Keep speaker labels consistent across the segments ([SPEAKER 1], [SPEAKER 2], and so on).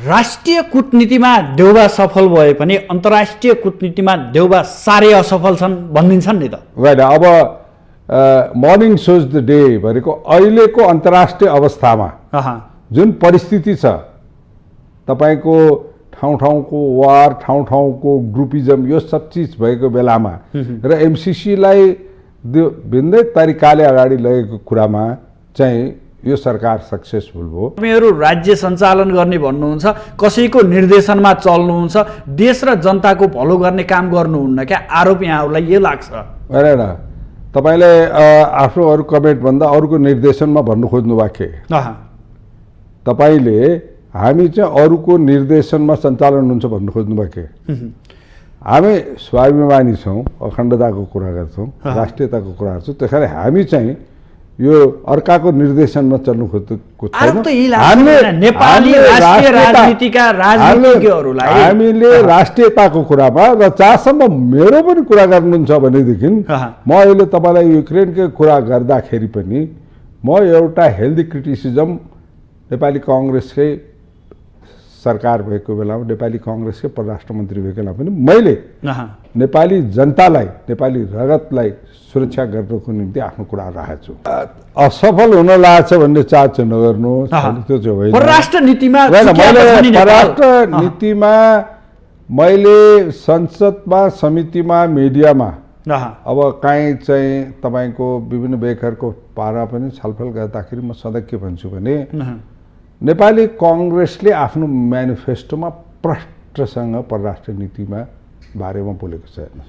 [SPEAKER 1] राष्ट्रिय कूटनीतिमा देउबा सफल भए पनि अन्तर्राष्ट्रिय कूटनीतिमा देउबा साह्रै असफल छन् भनिदिन्छन् नि त।
[SPEAKER 2] होइन, अब मर्निङ सोज द डे भनेको अहिलेको अन्तर्राष्ट्रिय अवस्थामा जुन परिस्थिति छ, तपाईँको ठाउँ ठाउँको वार, ठाउँ ठाउँको ग्रुपिजम, यो सब चिज भएको बेलामा र एमसिसीलाई भिन्दै तरिकाले अगाडि लगेको कुरामा चाहिँ यो सरकार सक्सेसफुल भयो।
[SPEAKER 1] तपाईँहरू राज्य सञ्चालन गर्ने भन्नुहुन्छ, कसैको निर्देशनमा चल्नुहुन्छ, देश र जनताको भलो गर्ने काम गर्नुहुन्न क्या? आरोप यहाँहरूलाई यो लाग्छ?
[SPEAKER 2] होइन, तपाईँले आफ्नो अरू कमेन्ट भन्दा अरूको निर्देशनमा भन्नु खोज्नु भएको तपाईँले हामी चाहिँ अरूको निर्देशनमा सञ्चालन हुन्छ भन्नु खोज्नु भएको। हामी स्वाभिमानी छौँ, अखण्डताको कुरा गर्छौँ, राष्ट्रियताको कुरा गर्छौँ, त्यस कारण हामी चाहिँ यो अर्काको निर्देशनमा चल्नु खोजेको छैन। हामीले राष्ट्रियताको कुरामा र जहाँसम्म मेरो पनि कुरा गर्नुहुन्छ भनेदेखि म अहिले तपाईँलाई युक्रेनको कुरा गर्दाखेरि पनि म एउटा हेल्दी क्रिटिसिजम नेपाली काङ्ग्रेसकै सरकार भएको बेलामा, नेपाली काङ्ग्रेसकै परराष्ट्र मन्त्री भएको बेलामा पनि मैले नेपाली जनतालाई, नेपाली रगतलाई सुरक्षा गर्नको निम्ति आफ्नो कुरा राखेको छु। असफल हुन लाग्छ भन्ने चाह चाहिँ नगर्नु, त्यो चाहिँ होइन।
[SPEAKER 1] परराष्ट्र नीतिमा
[SPEAKER 2] मैले संसदमा, समितिमा, मिडियामा अब काहीँ चाहिँ तपाईँको विभिन्न विधेयकहरूको पारा पनि छलफल गर्दाखेरि म सधैँ के भन्छु भने नेपाली काङ्ग्रेसले आफ्नो म्यानिफेस्टोमा प्रष्टसँग परराष्ट्र नीतिमा बारेमा बोलेको छैन।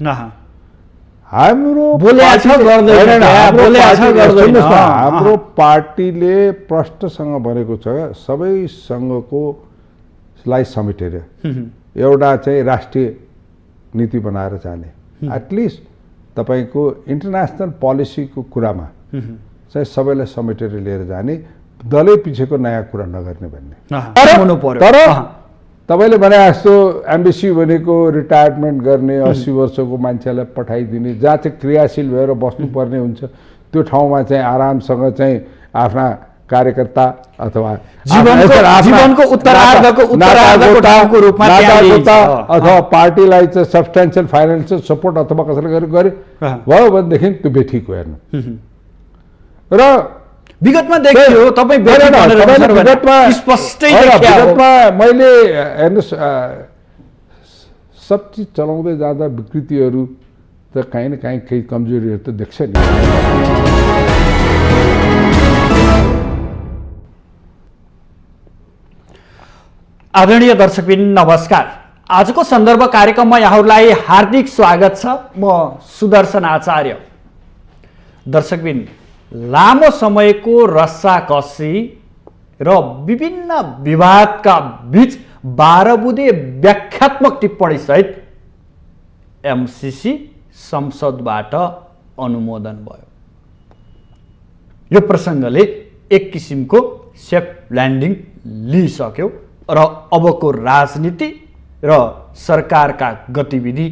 [SPEAKER 2] हाम्रो पार्टीले प्रष्टसँग भनेको छ सबै सङ्घकोलाई समेटेर एउटा चाहिँ राष्ट्रिय नीति बनाएर जाने, एटलिस्ट तपाईँको इन्टरनेसनल पोलिसीको कुरामा चाहिँ सबैलाई समेटेर लिएर जाने, दलै पछिको नयाँ कुरा नगर्ने भन्ने। तर तपाईँले भने जस्तो एम्बेसी भनेको रिटायरमेन्ट गर्ने 80 वर्षको मान्छेलाई पठाइदिने, जहाँ चाहिँ क्रियाशील भएर बस्नुपर्ने हुन्छ, त्यो ठाउँमा चाहिँ आरामसँग चाहिँ आफ्ना कार्यकर्ता अथवा अथवा पार्टीलाई चाहिँ सब्सटेन्सियल फाइनेन्सियल सपोर्ट अथवा कसैले गरे भयो भनेदेखि त्यो बेठिक हेर्नु। र
[SPEAKER 1] विगतमा देखियो तपाईँ
[SPEAKER 2] विगतमा मैले हेर्नुहोस् सब चिज चलाउँदै जाँदा विकृतिहरू त काहीँ न काहीँ केही कमजोरीहरू त देख्छ नि।
[SPEAKER 1] आदरणीय दर्शकबिन नमस्कार। आजको सन्दर्भ कार्यक्रममा यहाँहरूलाई हार्दिक स्वागत छ। म सुदर्शन आचार्य। दर्शकबिन, लामो समयको रस्साकसी र विभिन्न विवादका बीच 12 बुँदे व्याख्यात्मक टिप्पणी सहित एमसिसी संसदबाट अनुमोदन भयो। यो प्रसङ्गले एक किसिमको सेफ ल्यान्डिङ लिइसक्यो र अबको राजनीति र सरकारका गतिविधि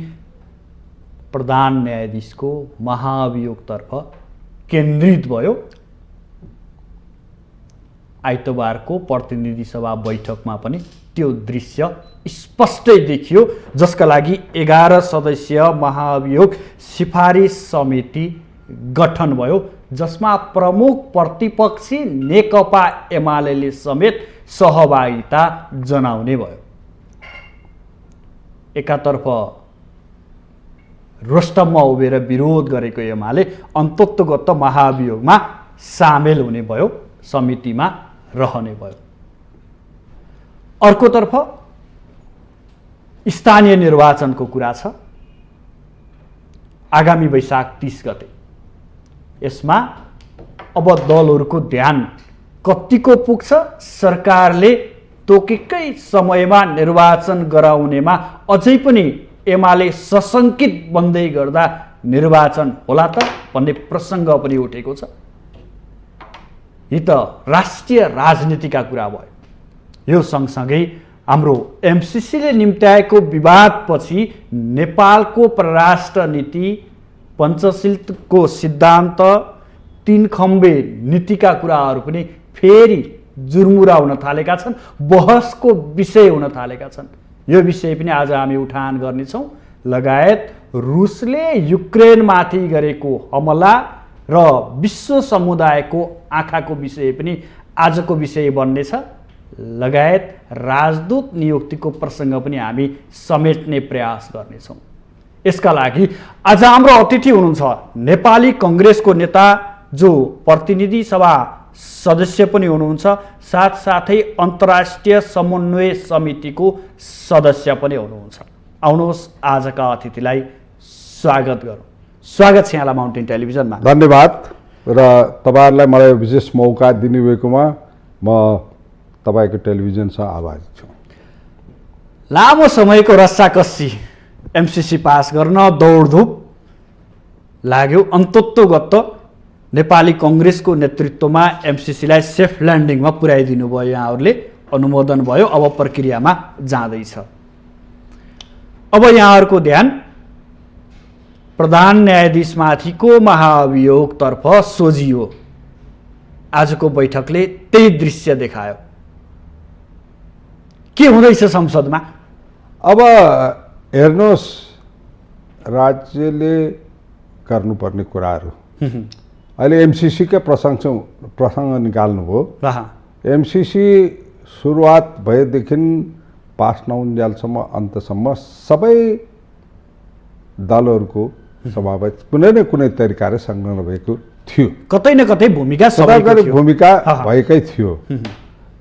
[SPEAKER 1] प्रधान न्यायाधीशको महाभियोगतर्फ केन्द्रित भयो। आइतबारको प्रतिनिधि सभा बैठकमा पनि त्यो दृश्य स्पष्टै देखियो, जसका लागि 11 सदस्यीय महाभियोग सिफारिस समिति गठन भयो, जसमा प्रमुख प्रतिपक्षी नेकपा एमाले समेत सहभागिता जनाउने भयो। एकातर्फ रोस्टममा उभिएर विरोध गरेको एमाले अन्ततोगत महाभियोगमा सामेल हुने भयो, समितिमा रहने भयो। अर्कोतर्फ स्थानीय निर्वाचनको कुरा छ, आगामी वैशाख 30 गते। यसमा अब दलहरूको ध्यान कतिको पुग्छ? सरकारले तोकेकै समयमा निर्वाचन गराउनेमा अझै पनि एमाले सशङ्कित बन्दै गर्दा निर्वाचन होला त भन्ने प्रसङ्ग पनि उठेको छ। यी त राष्ट्रिय राजनीतिका कुरा भयो। यो सँगसँगै हाम्रो एमसिसीले निम्त्याएको विवादपछि नेपालको परराष्ट्र नीति, पञ्चशीलको सिद्धान्त, 3 खम्बे नीतिका कुराहरू पनि फेरि जुरमुरा हुन थालेका छन्, बहसको विषय हुन थालेका छन्। यो विषय पनि आज हामी उठान गर्नेछौँ। लगायत रुसले युक्रेनमाथि गरेको हमला र विश्व समुदायको आँखाको विषय पनि आजको विषय बन्नेछ। लगायत राजदूत नियुक्तिको प्रसङ्ग पनि हामी समेट्ने प्रयास गर्नेछौँ। यसका लागि आज हाम्रो अतिथि हुनुहुन्छ नेपाली कङ्ग्रेसको नेता, जो प्रतिनिधि सभा सदस्य पनि हुनुहुन्छ, साथसाथै अन्तर्राष्ट्रिय समन्वय समितिको सदस्य पनि हुनुहुन्छ। आउनुहोस् आजका अतिथिलाई स्वागत गरौँ। स्वागत छ यहाँलाई माउन्टेन टेलिभिजनमा।
[SPEAKER 2] धन्यवाद। र तपाईँहरूलाई मलाई विशेष मौका दिनुभएकोमा म तपाईँको टेलिभिजनसँग आभारी छु।
[SPEAKER 1] लामो समयको रस्साकस्सी एमसिसी पास गर्न दौडधुप लाग्यो। अन्ततोगत नेपाली कङ्ग्रेसको नेतृत्वमा एमसिसीलाई सेफ ल्यान्डिङमा पुर्याइदिनु भयो, यहाँहरूले अनुमोदन भयो, अब प्रक्रियामा जाँदैछ। अब यहाँहरूको ध्यान प्रधान न्यायाधीशमाथिको महाअभियोगतर्फ सोझियो। आजको बैठकले त्यही दृश्य देखायो। के हुँदैछ संसदमा?
[SPEAKER 2] अब हेर्नुहोस्, राज्यले गर्नुपर्ने कुराहरू अहिले एमसिसीकै प्रसङ्ग निकाल्नुभयो। एमसिसी सुरुवात भएदेखि पास नहुन्जेलसम्म अन्तसम्म सबै दलहरूको समावेश कुनै न कुनै तरिकाले संलग्न भएको थियो।
[SPEAKER 1] कतै न कतै भूमिका
[SPEAKER 2] भएकै थियो।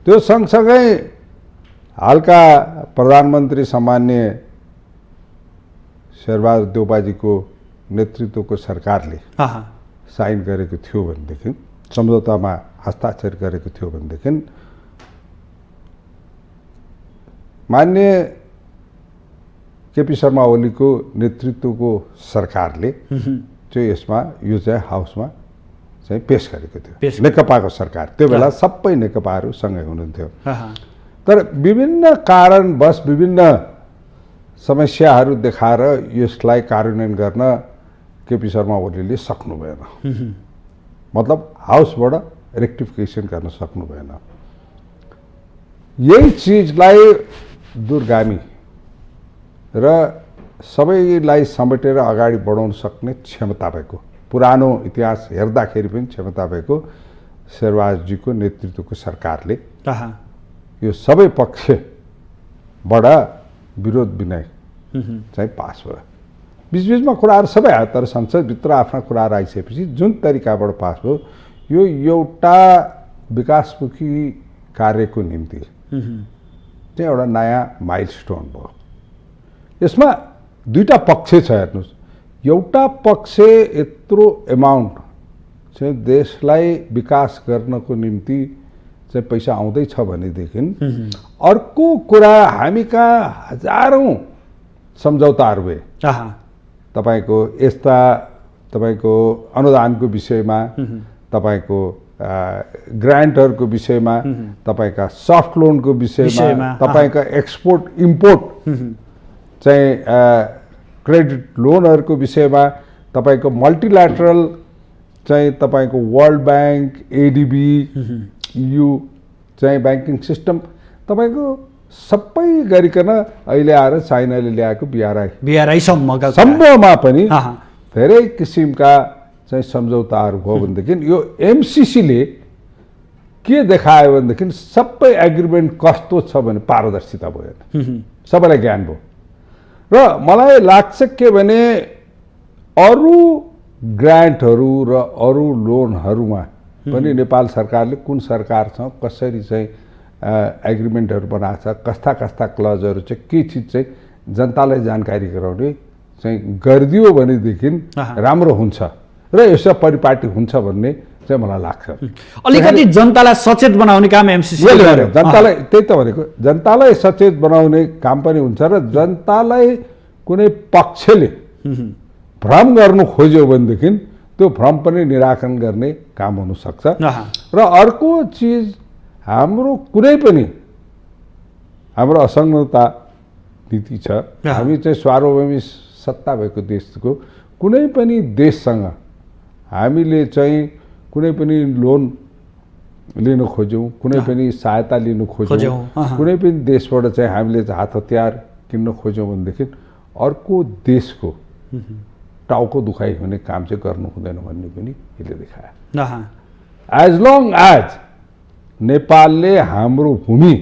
[SPEAKER 2] त्यो सँगसँगै हालका प्रधानमन्त्री सामान्य शेरबहादुर देउपाजीको नेतृत्वको सरकारले साइन गरेको थियो भनेदेखि, सम्झौतामा हस्ताक्षर गरेको थियो भनेदेखि मान्य केपी शर्मा ओलीको नेतृत्वको सरकारले चाहिँ यसमा यो चाहिँ हाउसमा चाहिँ पेश गरेको थियो। नेकपाको सरकार त्यो बेला सबै नेकपाहरू सँगै हुनुहुन्थ्यो। तर विभिन्न कारणवश विभिन्न समस्याहरू देखाएर यसलाई कार्यान्वयन गर्न केपी शर्मा ओलीले सक्नु भएन। मतलब हाउसबाट रेक्टिफिकेसन गर्न सक्नु भएन। यही चिजलाई दूरगामी र सबैलाई समेटेर अगाडि बढाउन सक्ने क्षमता भएको, पुरानो इतिहास हेर्दाखेरि पनि क्षमता भएको शेरबहादुरजीको नेतृत्वको सरकारले यो सबै पक्षबाट विरोध विनय चाहिँ पास भयो। बिचबिचमा कुराहरू सबै आयो, तर संसदभित्र आफ्ना कुराहरू आइसकेपछि जुन तरिकाबाट पास भयो, यो एउटा विकासमुखी कार्यको निम्ति चाहिँ एउटा नयाँ माइलस्टोन भयो। यसमा दुईटा पक्ष छ। हेर्नुहोस्, एउटा पक्ष यत्रो एमाउन्ट चाहिँ देशलाई विकास गर्नको निम्ति चाहिँ पैसा आउँदैछ भनेदेखि अर्को कुरा हामी कहाँ हजारौँ सम्झौताहरू भए। तपाईँको यस्ता तपाईँको अनुदानको विषयमा, तपाईँको ग्रान्टहरूको विषयमा, तपाईँका सफ्ट लोनको विषयमा, तपाईँका एक्सपोर्ट इम्पोर्ट चाहिँ क्रेडिट लोनहरूको विषयमा, तपाईँको मल्टिल्याटरल चाहिँ तपाईँको वर्ल्ड ब्याङ्क, एडिबी, EU चाहिँ ब्याङ्किङ सिस्टम तपाईँको सबै गरिकन अहिले आएर चाइनाले ल्याएको BRI सम्ममा पनि धेरै किसिमका चाहिँ सम्झौताहरू भयो भनेदेखि यो एमसिसीले के देखायो भनेदेखि सबै एग्रिमेन्ट कस्तो छ भने पारदर्शिता भयो, सबैलाई ज्ञान भयो। र मलाई लाग्छ के भने अरू ग्रान्टहरू र अरू लोनहरूमा पनि नेपाल सरकारले कुन सरकारसँग कसरी चाहिँ एग्रिमेन्टहरू बनाएको छ, कस्ता कस्ता क्लजहरू चाहिँ के चिज चाहिँ जनतालाई जानकारी गराउने चाहिँ गरिदियो भनेदेखि राम्रो हुन्छ र यसो परिपाटी हुन्छ भन्ने चाहिँ मलाई लाग्छ।
[SPEAKER 1] अलिकति जनतालाई सचेत बनाउने काम एमसिसीले गर्यो।
[SPEAKER 2] जनतालाई त्यही त भनेको, जनतालाई सचेत बनाउने काम पनि हुन्छ र जनतालाई कुनै पक्षले भ्रम गर्नु खोज्यो भनेदेखि त्यो भ्रम पनि निराकरण गर्ने काम हुनसक्छ। र अर्को चिज, हाम्रो कुनै पनि हाम्रो असंगता नीति छ। हामी चाहिँ सार्वभौमिक सत्ता भएको देशको कुनै पनि देशसँग हामीले चाहिँ कुनै पनि लोन लिन खोज्यौँ, कुनै पनि सहायता लिन खोज्यौँ,
[SPEAKER 1] खोज्यौँ,
[SPEAKER 2] कुनै पनि देशबाट चाहिँ हामीले हात हतियार किन्न खोज्यौँ भनेदेखि अर्को देशको टाउको दुखाइ हुने काम चाहिँ गर्नु हुँदैन भन्ने पनि यसले देखायो। एज लङ एज नेपालले हाम्रो भूमि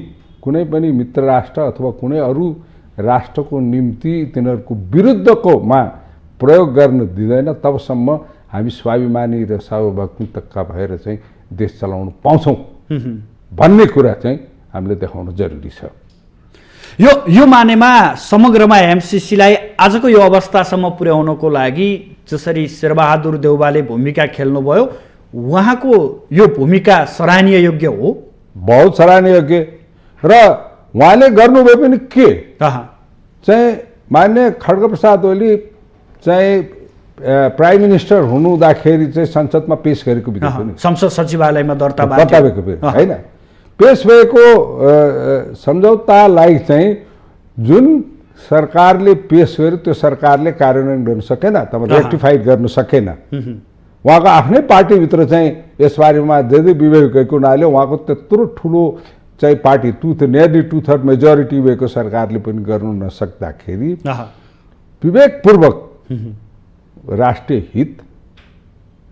[SPEAKER 2] कुनै पनि मित्र राष्ट्र अथवा कुनै अरू राष्ट्रको निम्ति तिनीहरूको विरुद्धकोमा प्रयोग गर्न दिँदैन तबसम्म हामी स्वाभिमानी र सार्वभौमिकता भएर चाहिँ देश चलाउन पाउँछौँ भन्ने कुरा चाहिँ हामीले देखाउन जरुरी छ।
[SPEAKER 1] यो मानेमा समग्रमा एमसीसीलाई आजको यो अवस्थासम्म पुर्याउनको लागि जसरी शेरबहादुर देउवाले भूमिका खेल्नुभयो उहाँको यो भूमिका सराहनीय योग्य हो,
[SPEAKER 2] बहुत सराहनीय योग्य। र उहाँले गर्नुभयो पनि के चाहिँ मान्य खड्गप्रसाद ओली चाहिँ प्राइम मिनिस्टर हुनुहुँदाखेरि चाहिँ संसदमा पेश गरेको विधेयक पनि
[SPEAKER 1] संसद सचिवालयमा दर्ता
[SPEAKER 2] भएको होइन, पेश भएको सम्झौतालाई चाहिँ जुन सरकारले पेश गर्यो त्यो सरकारले कार्यान्वयन गर्न सकेन, तपाईँ रेक्टिफाइड गर्न सकेन। उहाँको आफ्नै पार्टीभित्र चाहिँ यसबारेमा धेरै विवेक गएको हुनाले उहाँको त्यत्रो ठुलो चाहिँ पार्टी नियरली 2/3 मेजोरिटी भएको सरकारले पनि गर्नु नसक्दाखेरि विवेकपूर्वक राष्ट्रिय हित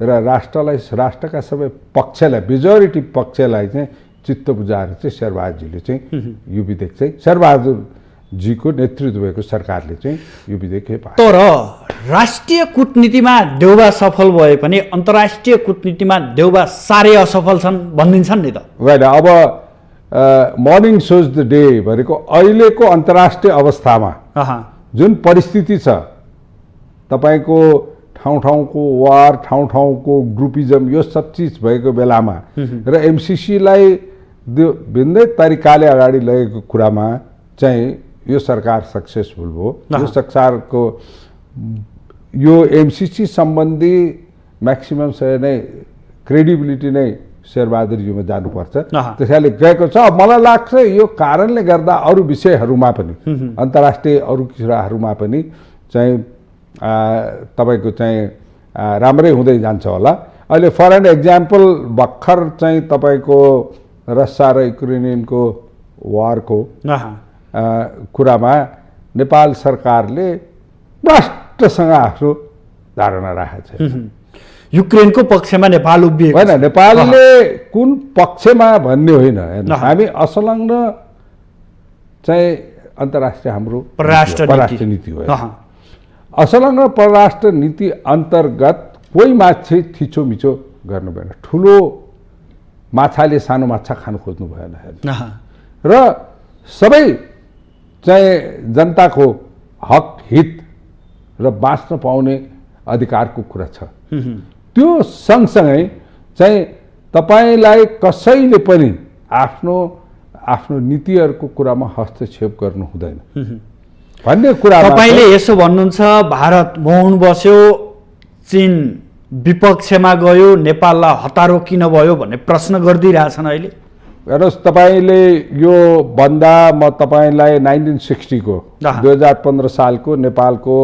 [SPEAKER 2] र राष्ट्रका सबै पक्षलाई मेजोरिटी पक्षलाई चाहिँ चित्त बुझाएर चाहिँ शेरबहादुरजीले चाहिँ यो विधेयक चाहिँ शेरबहादुरजीको नेतृत्व भएको सरकारले चाहिँ यो विधेयक पास।
[SPEAKER 1] तर राष्ट्रिय कूटनीतिमा देउबा सफल भए पनि अन्तर्राष्ट्रिय कूटनीतिमा देउबा साह्रै असफल छन् भनिदिन्छन् नि त।
[SPEAKER 2] होइन, अब मर्निङ सोज द डे भनेको अहिलेको अन्तर्राष्ट्रिय अवस्थामा जुन परिस्थिति छ, तपाईँको ठाउँ ठाउँको वार, ठाउँ ठाउँको ग्रुपिजम, यो सब चिज भएको बेलामा र एमसीसीलाई भिन्दै तरिकाले अगाडि लगेको कुरामा चाहिँ यो सरकार सक्सेसफुल भयो। यो सरकारको यो एमसीसी सम्बन्धी म्याक्सिमम नै क्रेडिबिलिटी नै शेरबहादुरजीमा जानुपर्छ, त्यसैले गएको छ। मलाई लाग्छ यो कारणले गर्दा अरू विषयहरूमा पनि अन्तर्राष्ट्रिय अरू कुराहरूमा पनि चाहिँ तपाईँको चाहिँ राम्रै हुँदै जान्छ होला। अहिले फर एन एक्जाम्पल भर्खर चाहिँ तपाईँको रसिया र युक्रेनियनको वारको कुरामा नेपाल सरकारले राष्ट्रसँग आफ्नो धारणा राखेको छ।
[SPEAKER 1] युक्रेनको पक्षमा नेपाल उभिएको
[SPEAKER 2] होइन, नेपालले कुन पक्षमा भन्ने होइन, हामी असंलग्न चाहिँ अन्तर्राष्ट्रिय हाम्रो परराष्ट्र नीति हो। असंलग्न परराष्ट्र नीति अन्तर्गत कोही माछे थिचोमिचो गर्नु भएन, ठुलो माछाले सानो माछा खानु खोज्नु भएन र सबै चाहिँ जनताको हक हित र बाँच्न पाउने अधिकारको कुरा छ। त्यो सँगसँगै चाहिँ तपाईँलाई कसैले पनि आफ्नो नीतिहरूको कुरामा हस्तक्षेप गर्नु हुँदैन भन्ने कुरा।
[SPEAKER 1] तपाईँले यसो भन्नुहुन्छ भारत मौन बस्यो, चीन विपक्षमा गयो, नेपाललाई हतारो किन भयो भन्ने प्रश्न गरिदिइरहेछन् अहिले।
[SPEAKER 2] हेर्नुहोस्, तपाईँले यो भन्दा म तपाईँलाई 1960 को 2015 सालको नेपालको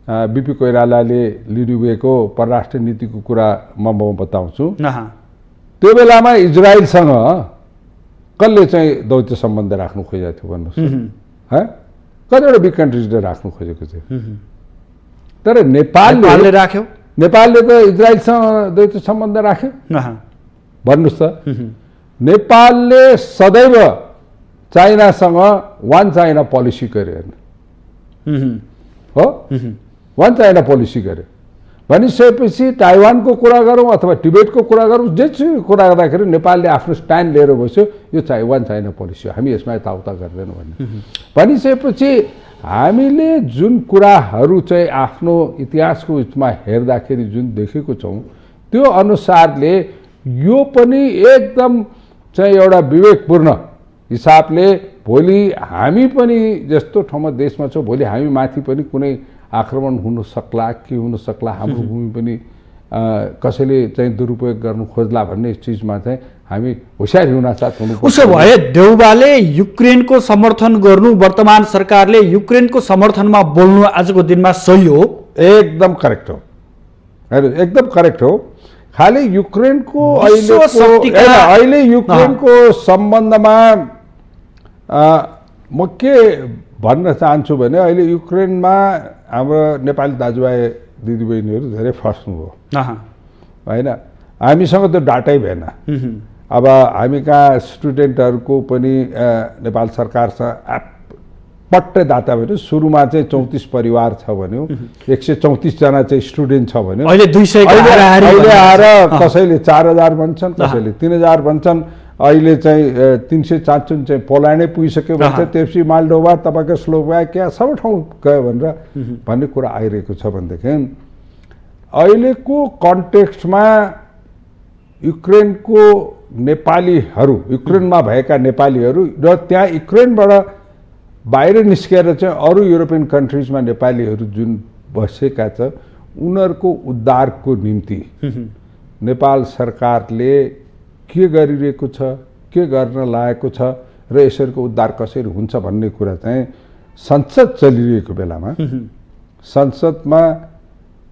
[SPEAKER 2] बीपी कोइरालाले लिनुभएको परराष्ट्र नीतिको कुरा म बताउँछु। त्यो बेलामा इजरायलसँग कसले चाहिँ द्वैत सम्बन्ध राख्नु खोजेको थियो भन्नुहोस्? कतिवटा बिग कन्ट्रिजले राख्नु खोजेको थियो, तर नेपालले
[SPEAKER 1] राख्यो।
[SPEAKER 2] नेपालले त इजरायलसँग द्वैत सम्बन्ध राख्यो भन्नुहोस् त। नेपालले सदैव चाइनासँग वान चाइना पोलिसी गर्यो हो, वान चाइना पोलिसी गर्यो भनिसकेपछि ताइवानको कुरा गरौँ अथवा टिबेटको कुरा गरौँ, जे कुरा गर्दाखेरि नेपालले आफ्नो स्ट्यान्ड लिएर बस्यो, यो वान चाइना पोलिसी हो, हामी यसमा यताउता गर्दैनौँ भन्ने भनिसकेपछि हामीले जुन कुराहरू चाहिँ आफ्नो इतिहासको उसमा हेर्दाखेरि जुन देखेको छौँ त्यो अनुसारले यो पनि एकदम चाहिँ एउटा विवेकपूर्ण हिसाबले भोलि हामी पनि जस्तो ठाउँमा देशमा छौँ, भोलि हामी माथि पनि कुनै आक्रमण हुन सक्ला, के हुन सक्ला, हाम्रो भूमि पनि कसैले चाहिँ दुरुपयोग गर्नु खोज्ला भन्ने चिजमा चाहिँ हामी होसियार हुन साथ हुनु।
[SPEAKER 1] उसो भए देउबाले युक्रेनको समर्थन गर्नु, वर्तमान सरकारले युक्रेनको समर्थनमा बोल्नु आजको दिनमा सही हो?
[SPEAKER 2] एकदम करेक्ट हो, एकदम करेक्ट हो। खालि युक्रेनको
[SPEAKER 1] विश्व शक्तिका-
[SPEAKER 2] अहिले युक्रेनको सम्बन्धमा म के भन्न चाहन्छु भने अहिले युक्रेनमा हाम्रो नेपाली दाजुभाइ दिदीबहिनीहरू धेरै फस्नुभयो होइन। हामीसँग त्यो डाटै भएन। अब हामी कहाँ स्टुडेन्टहरूको पनि नेपाल सरकारसँग पट्टै दाता भन्यो। सुरुमा चाहिँ 34 परिवार छ भन्यो, 134 जना चाहिँ स्टुडेन्ट छ भन्यो।
[SPEAKER 1] अहिले 200
[SPEAKER 2] अहिले आएर कसैले 4000 भन्छन्, कसैले 3000 भन्छन्। अहिले चाहिँ 300-400 चाहिँ पोल्यान्डै पुगिसक्यो भन्छ, त्यसपछि माल्डोभा, तपाईँको स्लोभाकिया सबै ठाउँ गयो भनेर भन्ने कुरा आइरहेको छ। भनेदेखि अहिलेको कन्टेक्स्टमा युक्रेनको नेपालीहरू, युक्रेनमा भएका नेपालीहरू र त्यहाँ युक्रेनबाट बाहिर निस्केर चाहिँ अरू युरोपियन कन्ट्रिजमा नेपालीहरू जुन बसेका छ, उनीहरूको उद्धारको निम्ति नेपाल सरकारले के गरिरहेको छ, के गर्न लागेको छ र यसरीको उद्धार कसरी हुन्छ भन्ने कुरा चाहिँ संसद चलिरहेको बेलामा संसदमा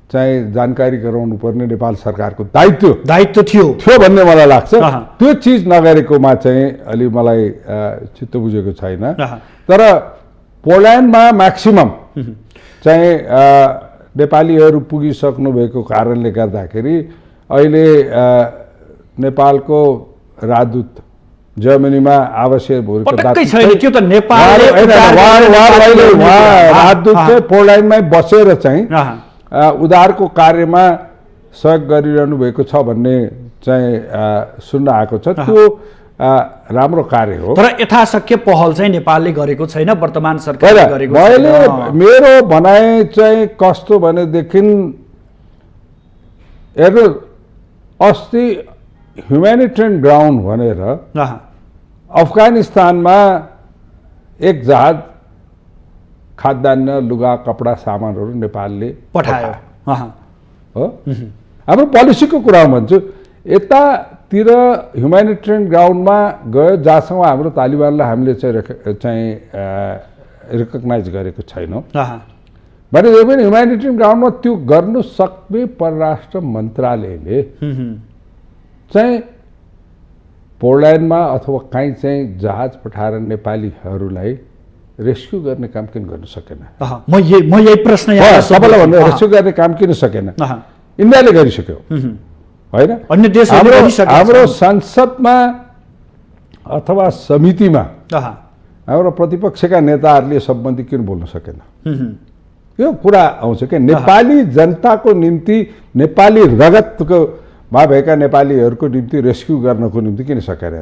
[SPEAKER 2] चाहिँ जानकारी गराउनु पर्ने नेपाल सरकारको दायित्व थियो भन्ने मलाई लाग्छ। त्यो चिज नगरेकोमा चाहिँ अलि मलाई चित्त बुझेको छैन। तर पोल्यान्डमा म्याक्सिमम चाहिँ नेपालीहरू पुगिसक्नु भएको कारणले गर्दाखेरि अहिले नेपालको राजदूत जर्मनीमा आवासीय राजदूत चाहिँ पोल्यान्डमै बसेर चाहिँ उद्धारको कार्यमा सहयोग गरिरहनु भएको छ भन्ने चाहिँ सुन्न आएको छ। त्यो राम्रो कार्य हो।
[SPEAKER 1] तर यथाशक्य पहल चाहिँ नेपालले गरेको छैन, वर्तमान सरकारले गरेको छैन।
[SPEAKER 2] मैले मेरो भनाइ चाहिँ कस्तो भनेदेखि हेर्नु, अस्ति ह्युम्यानिटेरियन ग्राउन्ड भनेर अफगानिस्तानमा एक जहाज खाद्यान्न, लुगा, कपडा, सामानहरू नेपालले
[SPEAKER 1] पठायो
[SPEAKER 2] हो। हाम्रो पोलिसीको कुरा भन्छु, यतातिर ह्युम्यानिटेरियन ग्राउन्डमा गयो जहाँसँग हाम्रो तालिबानलाई हामीले चाहिँ रिकग्नाइज गरेको छैनौँ भने पनि ह्युम्यानिटेरियन ग्राउन्डमा त्यो गर्नु सक्ने परराष्ट्र मन्त्रालयले चाहिँ पोल्यान्डमा अथवा कहीँ चाहिँ जहाज पठाएर नेपालीहरूलाई रेस्क्यु गर्ने काम किन गर्न सकेन?
[SPEAKER 1] म यही प्रश्न
[SPEAKER 2] सबैलाई भन्नु, रेस्क्यु गर्ने काम किन सकेन? इन्डियाले गरिसक्यो होइन?
[SPEAKER 1] अन्य देशहरूले
[SPEAKER 2] हाम्रो संसदमा अथवा समितिमा हाम्रो प्रतिपक्षका नेताहरूले सम्बन्धी किन बोल्न सकेन? यो कुरा आउँछ क्या। नेपाली जनताको निम्ति, नेपाली रगतको मा भएका नेपालीहरूको निम्ति रेस्क्यु गर्नको निम्ति किन सकेन?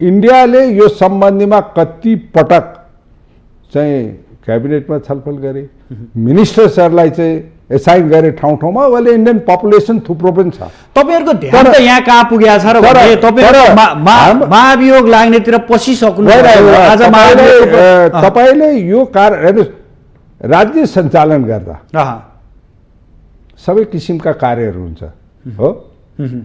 [SPEAKER 2] इन्डियाले यो सम्बन्धीमा कति पटक चाहिँ क्याबिनेटमा छलफल गरे, मिनिस्टर्सहरूलाई चाहिँ एसाइन गरे ठाउँ ठाउँमा। अहिले इन्डियन पपुलेसन थुप्रो पनि छ।
[SPEAKER 1] तपाईँहरूको ध्यान त यहाँ कहाँ पुगेको छ र महाभियोग लाग्नेतिर पसिसक्नु आज
[SPEAKER 2] तपाईँले यो कार्य राज्य सञ्चालन गर्दा सबै किसिमका कार्यहरू हुन्छ हो।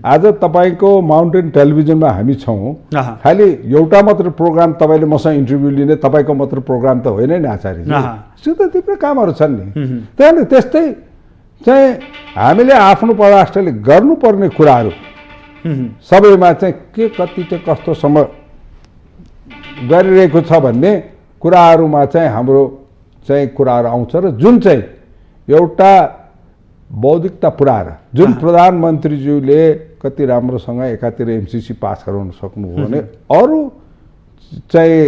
[SPEAKER 2] आज तपाईँको माउन्टेन टेलिभिजनमा हामी छौँ, खालि एउटा मात्र प्रोग्राम तपाईँले मसँग इन्टरभ्यू लिने तपाईँको मात्र प्रोग्राम त होइन नि आचार्यजी। त्यो त थुप्रै कामहरू छन् नि। त्यहाँदेखि त्यस्तै चाहिँ हामीले आफ्नो परराष्ट्रले गर्नुपर्ने कुराहरू सबैमा चाहिँ के कति चाहिँ कस्तोसम्म गरिरहेको छ भन्ने कुराहरूमा चाहिँ हाम्रो चाहिँ कुराहरू आउँछ र जुन चाहिँ एउटा बौद्धिकता पुऱ्याएर जुन प्रधानमन्त्रीज्यूले कति राम्रोसँग एकातिर एमसीसी पास गराउन सक्नुभयो भने अरू चाहिँ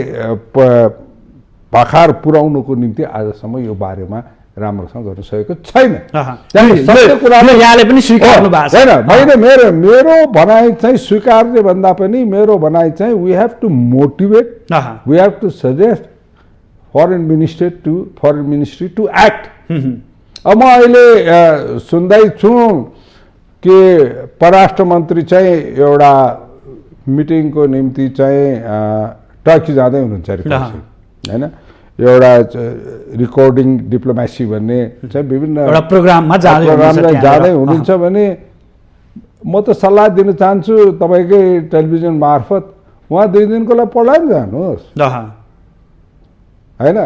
[SPEAKER 2] भाखार पुर्याउनुको निम्ति आजसम्म यो बारेमा राम्रोसँग गर्न सकेको छैन।
[SPEAKER 1] यहाँले पनि स्वीकार्नु भएको
[SPEAKER 2] छैन। मेरो भनाइ चाहिँ स्वीकार्ने भन्दा पनि मेरो भनाइ चाहिँ we have to motivate, we have to suggest foreign ministry to act. अब म अहिले सुन्दैछु कि परराष्ट्र मन्त्री चाहिँ एउटा मिटिङको निम्ति चाहिँ टर्की जाँदै हुनुहुन्छ होइन। एउटा रिकर्डिङ डिप्लोमेसी भन्ने चाहिँ विभिन्न
[SPEAKER 1] प्रोग्राममा
[SPEAKER 2] जाँदै हुनुहुन्छ भने म त सल्लाह दिन चाहन्छु तपाईँकै टेलिभिजन मार्फत उहाँ 2 दिनको लागि पोल्यान्ड जानुहोस् होइन।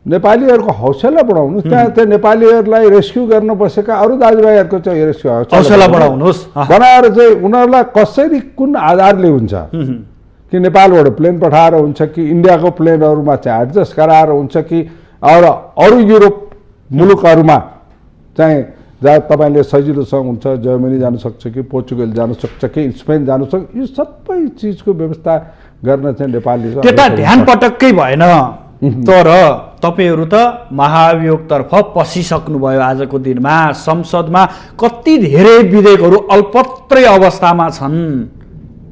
[SPEAKER 2] नेपालीहरूको हौसला बढाउनुहोस्। त्यहाँ नेपालीहरूलाई रेस्क्यु गर्न बसेका अरू दाजुभाइहरूको चाहिँ रेस्क्यु
[SPEAKER 1] हौसला बढाउनुहोस्
[SPEAKER 2] बनाएर चाहिँ उनीहरूलाई कसरी कुन आधारले हुन्छ कि नेपालबाट प्लेन पठाएर हुन्छ कि इन्डियाको प्लेनहरूमा चाहिँ एडजस्ट गराएर हुन्छ कि अरू युरोप मुलुकहरूमा चाहिँ जहाँ तपाईँले सजिलोसँग हुन्छ जर्मनी जानु सक्छ कि पोर्चुगल जानु सक्छ कि स्पेन जानु सक्छ, यो सबै चिजको व्यवस्था गर्न चाहिँ नेपालले
[SPEAKER 1] त्यता ध्यान पटक्कै भएन। तर तपाईँहरू त महाभियोगतर्फ पसिसक्नुभयो। आजको दिनमा संसदमा कति धेरै विधेयकहरू अल्पत्रै अवस्थामा छन्,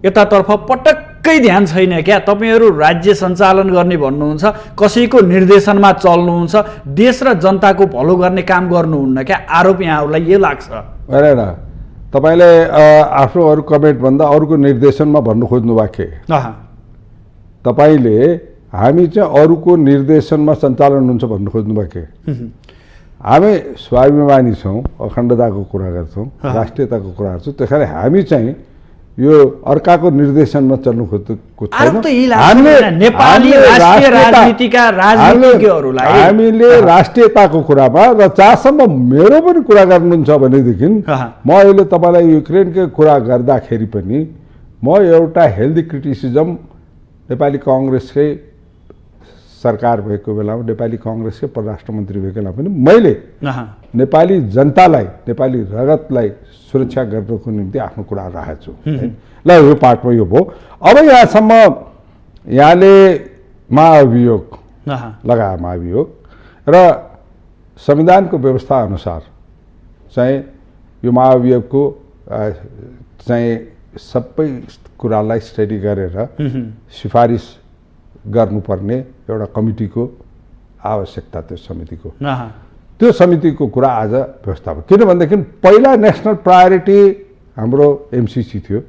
[SPEAKER 1] यतातर्फ पटक्कै ध्यान छैन क्या। तपाईँहरू राज्य सञ्चालन गर्ने भन्नुहुन्छ, कसैको निर्देशनमा चल्नुहुन्छ, देश र जनताको भलो गर्ने काम गर्नुहुन्न क्या। आरोप यहाँहरूलाई यो लाग्छ?
[SPEAKER 2] हेरेन, तपाईँले आफ्नो अरू कमेन्ट भन्दा अरूको निर्देशनमा भन्नु खोज्नु भएको के? तपाईँले हामी चाहिँ अरूको निर्देशनमा सञ्चालन हुन्छ भन्नु खोज्नु भएको के? हामी स्वाभिमानी छौँ, अखण्डताको कुरा गर्छौँ, राष्ट्रियताको कुरा गर्छौँ। त्यस कारण हामी चाहिँ यो अर्काको निर्देशनमा चल्नु खोजेको छैन। हामीले राष्ट्रियताको कुरामा र जहाँसम्म मेरो पनि कुरा गर्नुहुन्छ भनेदेखि म अहिले तपाईँलाई युक्रेनकै कुरा गर्दाखेरि पनि म एउटा हेल्दी क्रिटिसिजम नेपाली काङ्ग्रेसकै सरकार भएको बेलामा, नेपाली काङ्ग्रेसकै परराष्ट्र मन्त्री भएको बेलामा पनि मैले नेपाली जनतालाई, नेपाली रगतलाई सुरक्षा गर्नको निम्ति आफ्नो कुरा राखेको छु। ल, यो पार्टमा यो भयो। अब यहाँसम्म यहाँले महाअभियोग लगाए, महाअभियोग र संविधानको व्यवस्था अनुसार चाहिँ यो महाअभियोगको चाहिँ सबै कुरालाई स्टडी गरेर सिफारिस गर्नुपर्ने एउटा कमिटीको आवश्यकता, त्यो समितिको कुरा आज व्यवस्था भयो। किनभनेदेखि पहिला नेसनल प्रायोरिटी हाम्रो एमसिसी थियो।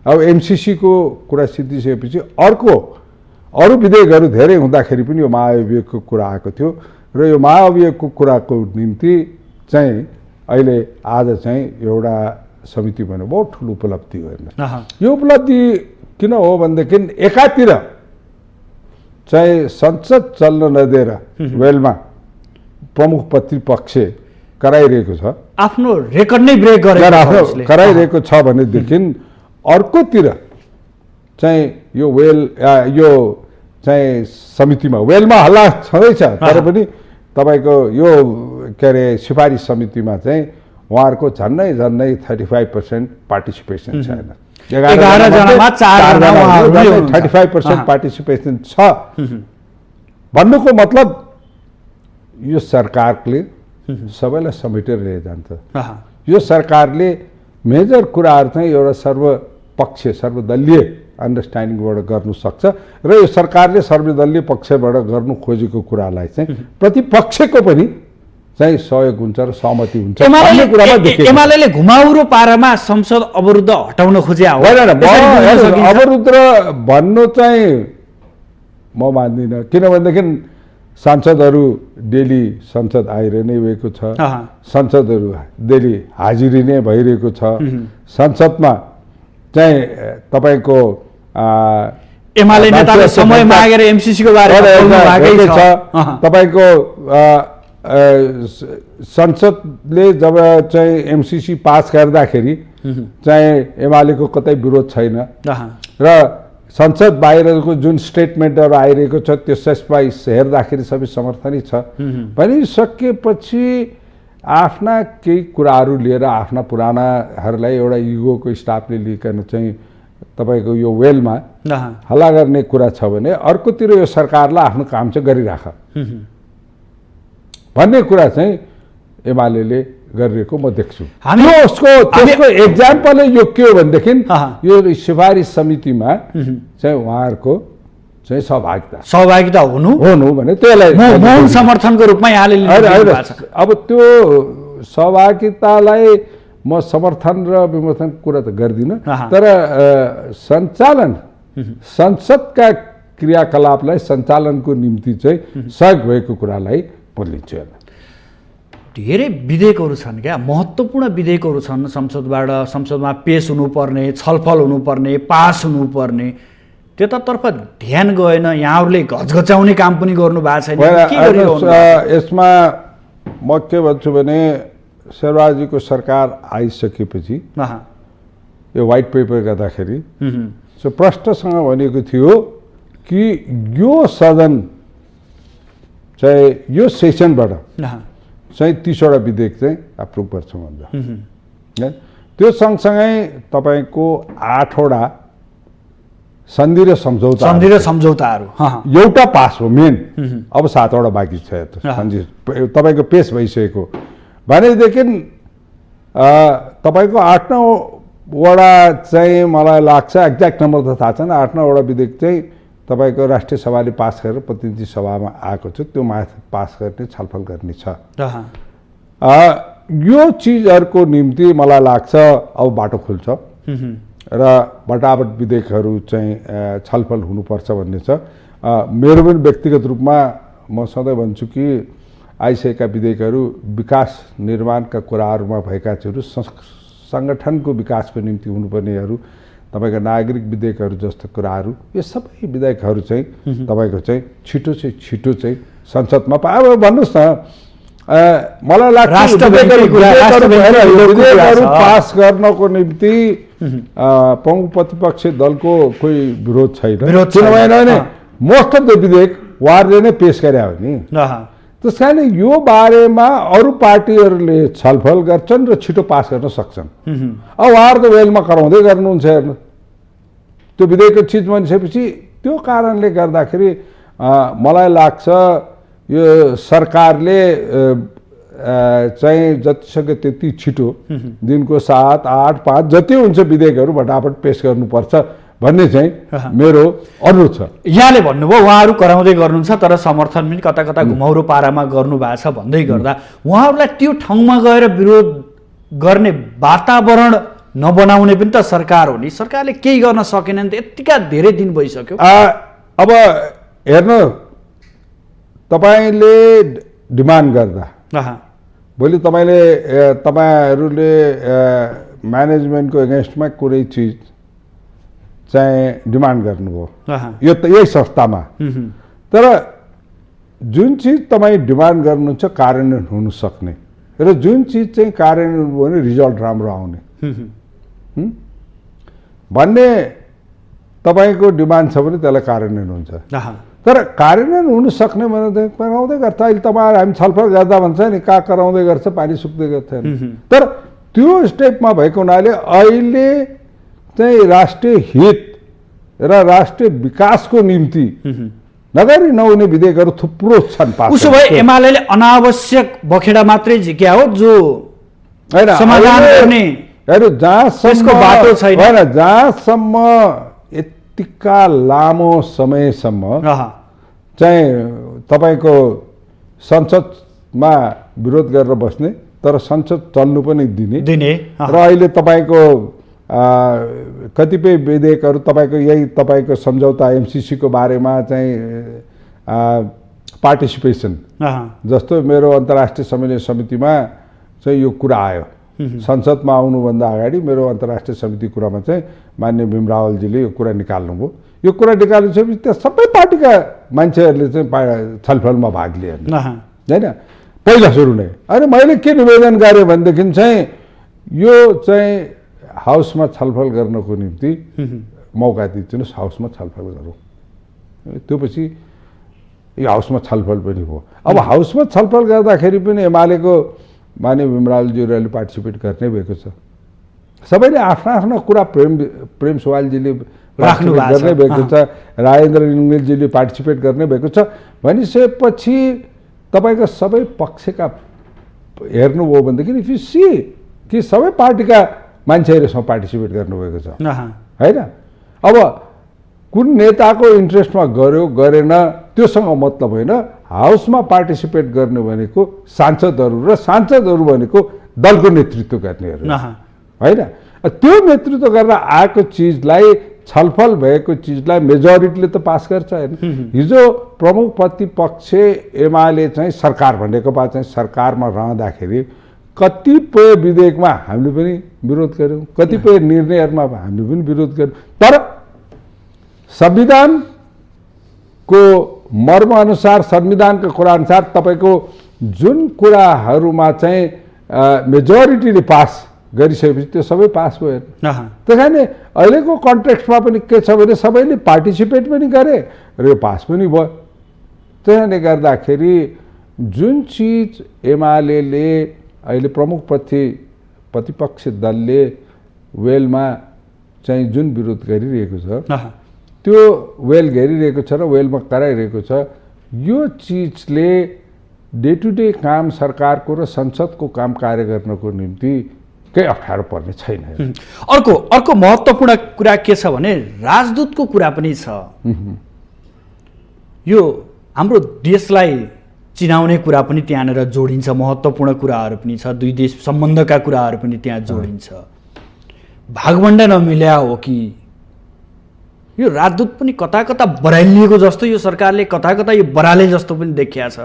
[SPEAKER 2] अब एमसिसीको कुरा सिद्धिसकेपछि अरू विधेयकहरू धेरै हुँदाखेरि पनि यो महाअभियोगको कुरा आएको थियो र यो महाअभियोगको कुराको निम्ति चाहिँ अहिले आज चाहिँ एउटा समिति बन्यो। बहुत ठुलो उपलब्धि हो। यो उपलब्धि किन हो भनेदेखि एकातिर चाहिँ संसद चल्न नदिएर वेलमा प्रमुख प्रतिपक्ष कराइरहेको छ,
[SPEAKER 1] आफ्नो रेकर्ड नै ब्रेक
[SPEAKER 2] कराइरहेको छ भनेदेखि अर्कोतिर चाहिँ यो यो चाहिँ समितिमा वेलमा हल्ला छँदैछ, तर पनि तपाईँको यो के अरे सिफारिस समितिमा चाहिँ उहाँहरूको झन्नै 35% पार्टिसिपेसन छैन। 35% पार्टिसिपेसन छ भन्नुको मतलब यो सरकारले सबैलाई समेटेर लिएर जान्छ। यो सरकारले मेजर कुराहरू चाहिँ एउटा सर्वपक्षीय सर्वदलीय अन्डरस्ट्यान्डिङबाट गर्नु सक्छ र यो सरकारले सर्वदलीय पक्षबाट गर्नु खोजेको कुरालाई चाहिँ प्रतिपक्षको पनि चाहिँ सहयोग हुन्छ र सहमति हुन्छ।
[SPEAKER 1] एमाले घुमाउरो पारामा संसद अवरुद्ध हटाउन खोजे हो।
[SPEAKER 2] अवरुद्ध भन्नु चाहिँ म मान्दिनँ, किनभनेदेखि सांसदहरू डेली संसद आइरहे नै भएको छ, संसदहरू डेली हाजिरी नै भइरहेको छ। संसदमा चाहिँ तपाईँको
[SPEAKER 1] एमाले नेताले समय मागेर एमसिसीको बारेमा बोल्नु भएको छ।
[SPEAKER 2] तपाईँको संसदले जब चाहिँ एमसिसी पास गर्दाखेरि चाहिँ एमालेको कतै विरोध छैन र संसद बाहिरको जुन स्टेटमेन्टहरू आइरहेको छ त्यसमा हेर्दाखेरि सबै समर्थनै छ। भनिसकेपछि आफ्ना केही कुराहरू लिएर आफ्ना पुरानाहरूलाई एउटा इगोको स्टाफले लिइकन चाहिँ तपाईँको यो वेलमा हल्ला गर्ने कुरा छ भने अर्कोतिर यो सरकारलाई आफ्नो काम चाहिँ गरिराख भन्ने कुरा चाहिँ एमाले गरिरहेको म देख्छु। त्यसको एक्जाम्पल यो के हो भनेदेखि यो सिफारिस समितिमा चाहिँ उहाँहरूको चाहिँ सहभागिता हुनु भने त्यसलाई
[SPEAKER 1] मौन समर्थनको रूपमा यहाँले
[SPEAKER 2] अब त्यो सहभागितालाई म समर्थन र विमोचन कुरा त गर्दिनँ, तर सञ्चालन संसदका क्रियाकलापलाई सञ्चालनको निम्ति चाहिँ सहयोग भएको कुरालाई बोलिन्छु।
[SPEAKER 1] धेरै विधेयकहरू छन् क्या, महत्त्वपूर्ण विधेयकहरू छन् संसदमा पेश हुनुपर्ने, छलफल हुनुपर्ने, पास हुनुपर्ने। त्यतातर्फ ध्यान गएन, यहाँहरूले घचघचाउने काम पनि गर्नु भएको छैन, के गरिरहनु भएको?
[SPEAKER 2] यसमा म के भन्छु भने शेरबहादुरजीको सरकार आइसकेपछि यो व्हाइट पेपर गर्दाखेरि प्रष्टसँग भनेको थियो कि यो सदन चाहिँ यो सेसनबाट चाहिँ 30वटा विधेयक चाहिँ अप्रुभ गर्छ भन्छ। त्यो सँगसँगै तपाईँको 8वटा सन्धि र सम्झौताहरू एउटा पास हो मेन। अब 7वटा बाँकी छ सन्धि तपाईँको पेस भइसकेको भनेदेखि तपाईँको 8-9वटा चाहिँ मलाई लाग्छ, एक्ज्याक्ट नम्बर त थाहा छैन, 8-9वटा विधेयक चाहिँ तपाईँको राष्ट्रिय सभाले पास गरेर प्रतिनिधि सभामा आएको छ, त्यो पास गर्ने छलफल गर्ने छ। यो चिजहरूको निम्ति मलाई लाग्छ अब बाटो खुल्छ र बटाबट विधेयकहरू चाहिँ छलफल हुनुपर्छ भन्ने छ। मेरो पनि व्यक्तिगत रूपमा म सधैँ भन्छु कि आइसकेका विधेयकहरू विकास निर्माणका कुराहरूमा भएका चिजहरू, सङ्गठनको विकासको निम्ति हुनुपर्नेहरू, तपाईँको नागरिक विधेयकहरू जस्तो कुराहरू, यो सबै विधेयकहरू चाहिँ तपाईँको चाहिँ छिटो चाहिँ संसदमा भन्नुहोस् न। मलाई लाग्छ विधेयकहरू पास गर्नको निम्ति प्रमुख प्रतिपक्ष दलको कोही विरोध छैन, किनभने मोस्ट अफ द विधेयक उहाँहरूले नै पेश गरे हो नि। त्यस कारण यो बारेमा अरू पार्टीहरूले छलफल गर्छन् र छिटो पास गर्न सक्छन्। अब उहाँहरू त वेलमा कराउँदै गर्नुहुन्छ हेर्नु, त्यो विधेयकको चिज भनिसकेपछि त्यो कारणले गर्दाखेरि मलाई लाग्छ यो सरकारले चाहिँ जतिसक्यो त्यति छिटो दिनको 7, 8, 5 जति हुन्छ विधेयकहरू फटाफट पेश गर्नुपर्छ भन्ने चाहिँ मेरो अनुरोध छ।
[SPEAKER 1] यहाँले भन्नुभयो उहाँहरू कराउँदै गर्नुहुन्छ तर समर्थन पनि कता कता घुमाउरो पारामा गर्नु भएको छ भन्दै गर्दा उहाँहरूलाई त्यो ठाउँमा गएर विरोध गर्ने वातावरण नबनाउने पनि त सरकार हो नि। सरकारले केही गर्न सकेन नि त, यतिका धेरै दिन भइसक्यो।
[SPEAKER 2] अब हेर्नु, तपाईँले डिमान्ड गर्दा भोलि तपाईँहरूले म्यानेजमेन्टको एगेन्स्टमा कुनै चिज चाहिँ डिमान्ड गर्नुभयो यो त यही संस्थामा, तर जुन चिज तपाईँ डिमान्ड गर्नुहुन्छ कार्यान्वयन हुन सक्ने र जुन चिज चाहिँ कार्यान्वयन भयो भने रिजल्ट राम्रो आउने भन्ने तपाईँको डिमान्ड छ भने त्यसलाई कार्यान्वयन हुन्छ। तर कार्यान्वयन हुन सक्ने भने कराउँदै गर्छ। अहिले तपाईँहरू हामी छलफल गर्दा भन्छ नि कहाँ कराउँदै गर्छ, पानी सुक्दै गर्छ। तर त्यो स्टेपमा भएको हुनाले अहिले चाहिँ राष्ट्रिय हित र राष्ट्रिय विकासको निम्ति नगरी नहुने विधेयकहरू थुप्रो छन् पास।
[SPEAKER 1] उसो भए एमालेले अनावश्यक बखेडा मात्रै झिक्या हो जो समाधान गर्ने
[SPEAKER 2] जहाँसम्म बाटो छैन, होइन जहाँसम्म यतिका लामो समयसम्म चाहिँ तपाईँको संसदमा विरोध गरेर बस्ने तर संसद चल्नु पनि दिने र अहिले तपाईँको कतिपय विधेयकहरू तपाईँको यही तपाईँको सम्झौता एमसिसीको बारेमा चाहिँ पार्टिसिपेसन जस्तो मेरो अन्तर्राष्ट्रिय समन्वय समितिमा चाहिँ यो कुरा आयो। संसदमा आउनुभन्दा अगाडि मेरो अन्तर्राष्ट्रिय समिति कुरामा चाहिँ मान्य भीम रावलजीले यो कुरा निकाल्नुभयो। यो कुरा निकालिसकेपछि त्यहाँ सबै पार्टीका मान्छेहरूले चाहिँ छलफलमा भाग लिए होइन पहिला सुरु नै। अनि मैले के निवेदन गरेँ भनेदेखि चाहिँ यो चाहिँ हाउसमा छलफल गर्नको निम्ति मौका दिनुहोस्, हाउसमा छलफल गरौँ। त्यो पछि यो हाउसमा छलफल पनि भयो। अब हाउसमा छलफल गर्दाखेरि पनि एमालेको मान्य भीम रावलजीहरूले पार्टिसिपेट गर्ने भएको छ। सबैले आफ्ना आफ्ना कुरा प्रेम सुवालजीले गर्ने भएको छ, राजेन्द्र लिङ्गेलजीले पार्टिसिपेट गर्ने भएको छ। भनिसकेपछि तपाईँको सबै पक्षका हेर्नुभयो भनेदेखि इफ यु सी कि सबै पार्टीका मान्छेहरू यसमा पार्टिसिपेट गर्नुभएको छ होइन। अब कुन नेताको इन्ट्रेस्टमा गर्यो गरेन त्योसँग मतलब होइन। हाउसमा पार्टिसिपेट गर्ने भनेको सांसदहरू र सांसदहरू भनेको दलको नेतृत्व गर्नेहरू होइन। त्यो नेतृत्व गरेर आएको चिजलाई छलफल भएको चिजलाई मेजोरिटीले त पास गर्छ होइन। हिजो प्रमुख प्रतिपक्ष एमाले चाहिँ सरकार भनेको पा चाहिँ सरकारमा रहँदाखेरि कतिपय विधेयकमा हामीले पनि विरोध गऱ्यौँ, कतिपय निर्णयहरूमा हामीले पनि विरोध गऱ्यौँ। तर संविधानको मर्मअनुसार संविधानको कुराअनुसार तपाईँको जुन कुराहरूमा चाहिँ मेजोरिटीले पास गरिसकेपछि त्यो सबै पास भयो। त्यस कारण अहिलेको कन्टेक्स्टमा पनि के छ भने सबैले पार्टिसिपेट पनि गरे र यो पास पनि भयो। त्यस कारणले गर्दाखेरि जुन चिज एमाले अहिले प्रमुख प्रतिपक्ष दलले वेलमा चाहिँ जुन विरोध गरिरहेको छ त्यो वेल घेरिरहेको छ र वेलमा कराइरहेको छ, यो चिजले डे टु डे काम सरकारको र संसदको काम कार्य गर्नको निम्ति केही अप्ठ्यारो पर्ने छैन।
[SPEAKER 1] अर्को महत्त्वपूर्ण कुरा के छ भने राजदूतको कुरा पनि छ। यो हाम्रो देशलाई चिनाउने कुरा पनि त्यहाँनिर जोडिन्छ, महत्त्वपूर्ण कुराहरू पनि छ, दुई देश सम्बन्धका कुराहरू पनि त्यहाँ जोडिन्छ। भागभण्डा नमिल्या हो कि यो राजदूत पनि कता कता बरालिएको जस्तो, यो सरकारले कता कता यो बराले जस्तो पनि देखिया छ।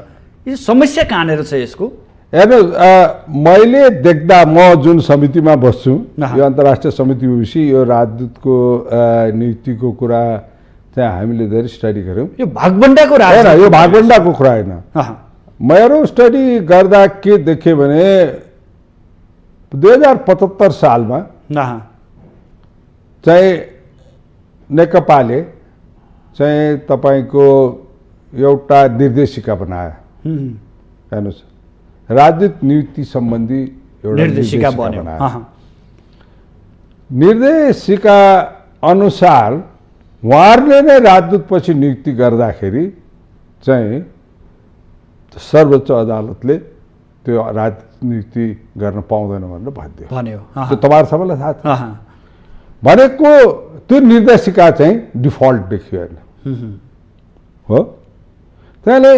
[SPEAKER 1] यो समस्या कहाँनिर छ यसको?
[SPEAKER 2] हेर्नुहोस्, मैले देख्दा म जुन समितिमा बस्छु, यो अन्तर्राष्ट्रिय समिति भएपछि यो राजदूतको नियुक्तिको कुरा चाहिँ हामीले धेरै स्टडी गऱ्यौँ।
[SPEAKER 1] यो भागभण्डाको
[SPEAKER 2] होइन, यो भागभण्डाको कुरा होइन। मेरो स्टडी गर्दा के देखेँ भने 2075 सालमा चाहिँ नेकपाले चाहिँ तपाईँको एउटा निर्देशिका बनायो। हेर्नुहोस्, राजदूत नियुक्ति सम्बन्धी एउटा निर्देशिका बनायो। निर्देशिका अनुसार उहाँहरूले नै राजदूत पछि नियुक्ति गर्दाखेरि चाहिँ सर्वोच्च अदालतले त्यो राजदूत नियुक्ति गर्न पाउँदैन भनेर भन्यो। त्यो तपाईँहरू सबैलाई थाहा छ। भनेको त्यो निर्देशिका चाहिँ डिफल्ट देखियो होइन हो। त्यसले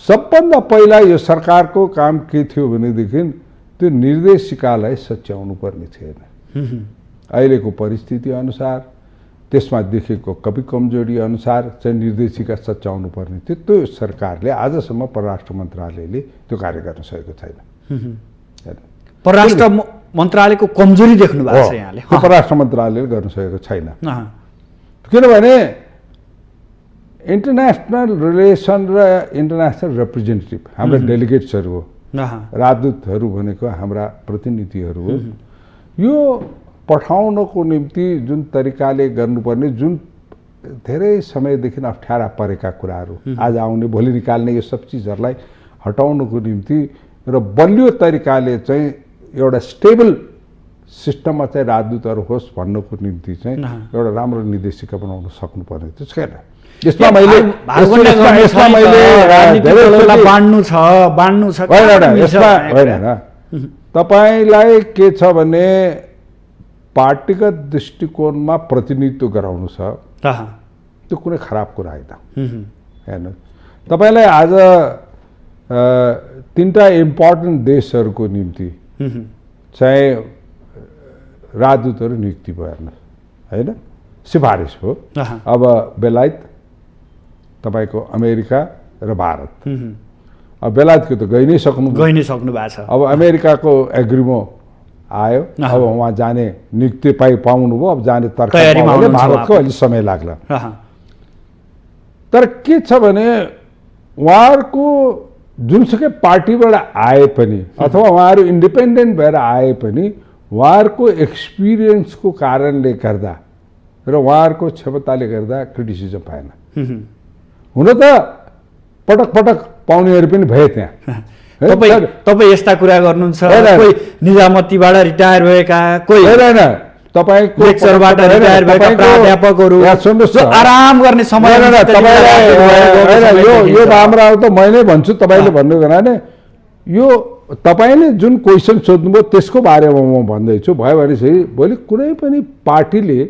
[SPEAKER 2] सबभन्दा पहिला यो सरकारको काम के थियो भनेदेखि त्यो निर्देशिकालाई सच्याउनु पर्ने थिएन। अहिलेको परिस्थिति अनुसार त्यसमा देखेको कमी कमजोरी अनुसार चाहिँ निर्देशिका सच्याउनु पर्ने थियो। त्यो सरकारले आजसम्म परराष्ट्र मन्त्रालयले त्यो कार्य गर्न सकेको छैन।
[SPEAKER 1] परराष्ट्र मन्त्रालयको कमजोरी देख्नु भएको छ यहाँले?
[SPEAKER 2] परराष्ट्र मन्त्रालयले गर्न सकेको छैन। किनभने इन्टरनेसनल रिलेसन र इन्टरनेसनल रिप्रेजेन्टेटिभ हाम्रा डेलिगेट्सहरू हो, राजदूतहरू भनेको हाम्रा प्रतिनिधिहरू हो। यो पठाउनको निम्ति जुन तरिकाले गर्नुपर्ने, जुन धेरै समयदेखि अप्ठ्यारा परेका कुराहरू आज आउने भोलि निकाल्ने, यो सब चिजहरूलाई हटाउनको निम्ति र बलियो तरिकाले चाहिँ एउटा स्टेबल सिस्टममा चाहिँ राजदूतहरू होस् भन्नको निम्ति चाहिँ एउटा राम्रो निर्देशिका बनाउन सक्नुपर्ने थियो। छैन। यसमा मैले तपाईँलाई के छ भने पार्टीगत दृष्टिकोणमा प्रतिनिधित्व गराउनु छ, त्यो कुनै खराब कुरा होइन। हेर्नु, तपाईँलाई आज 3टा इम्पोर्टेन्ट देशहरूको निम्ति चाहिँ राजदूतहरू नियुक्ति भयो होइन, सिफारिस हो। अब बेलायत, तपाईँको अमेरिका र भारत। अब बेलायतको त गइ नै सक्नु
[SPEAKER 1] भएको छ।
[SPEAKER 2] अब अमेरिकाको एग्रिमो आयो, अब उहाँ जाने नियुक्ति पाउनुभयो, अब जाने तर्कमा भारतको अलि समय लाग्ला। तर के छ भने उहाँहरूको जुनसुकै पार्टीबाट आए पनि अथवा उहाँहरू इन्डिपेन्डेन्ट भएर आए पनि उहाँहरूको एक्सपिरियन्सको कारणले गर्दा र उहाँहरूको क्षमताले गर्दा क्रिटिसिजम पाएन। हुन त पटक पटक पाउनेहरू पनि भए त्यहाँ।
[SPEAKER 1] तपाईँ यस्ता कुरा गर्नुहुन्छ, कोही निजामतीबाट रिटायर भएका, कोही
[SPEAKER 2] तपाईँको
[SPEAKER 1] लेक्चरबाट रिटायर भएका प्राध्यापकहरू आराम गर्ने समय।
[SPEAKER 2] यो राम्रो त मैं नै भन्छु, तपाईँले भन्नु भने यो तपाईँले जुन क्वेसन सोध्नुभयो त्यसको बारेमा म भन्दैछु। भयो भने चाहिँ भोलि कुनै पनि पार्टीले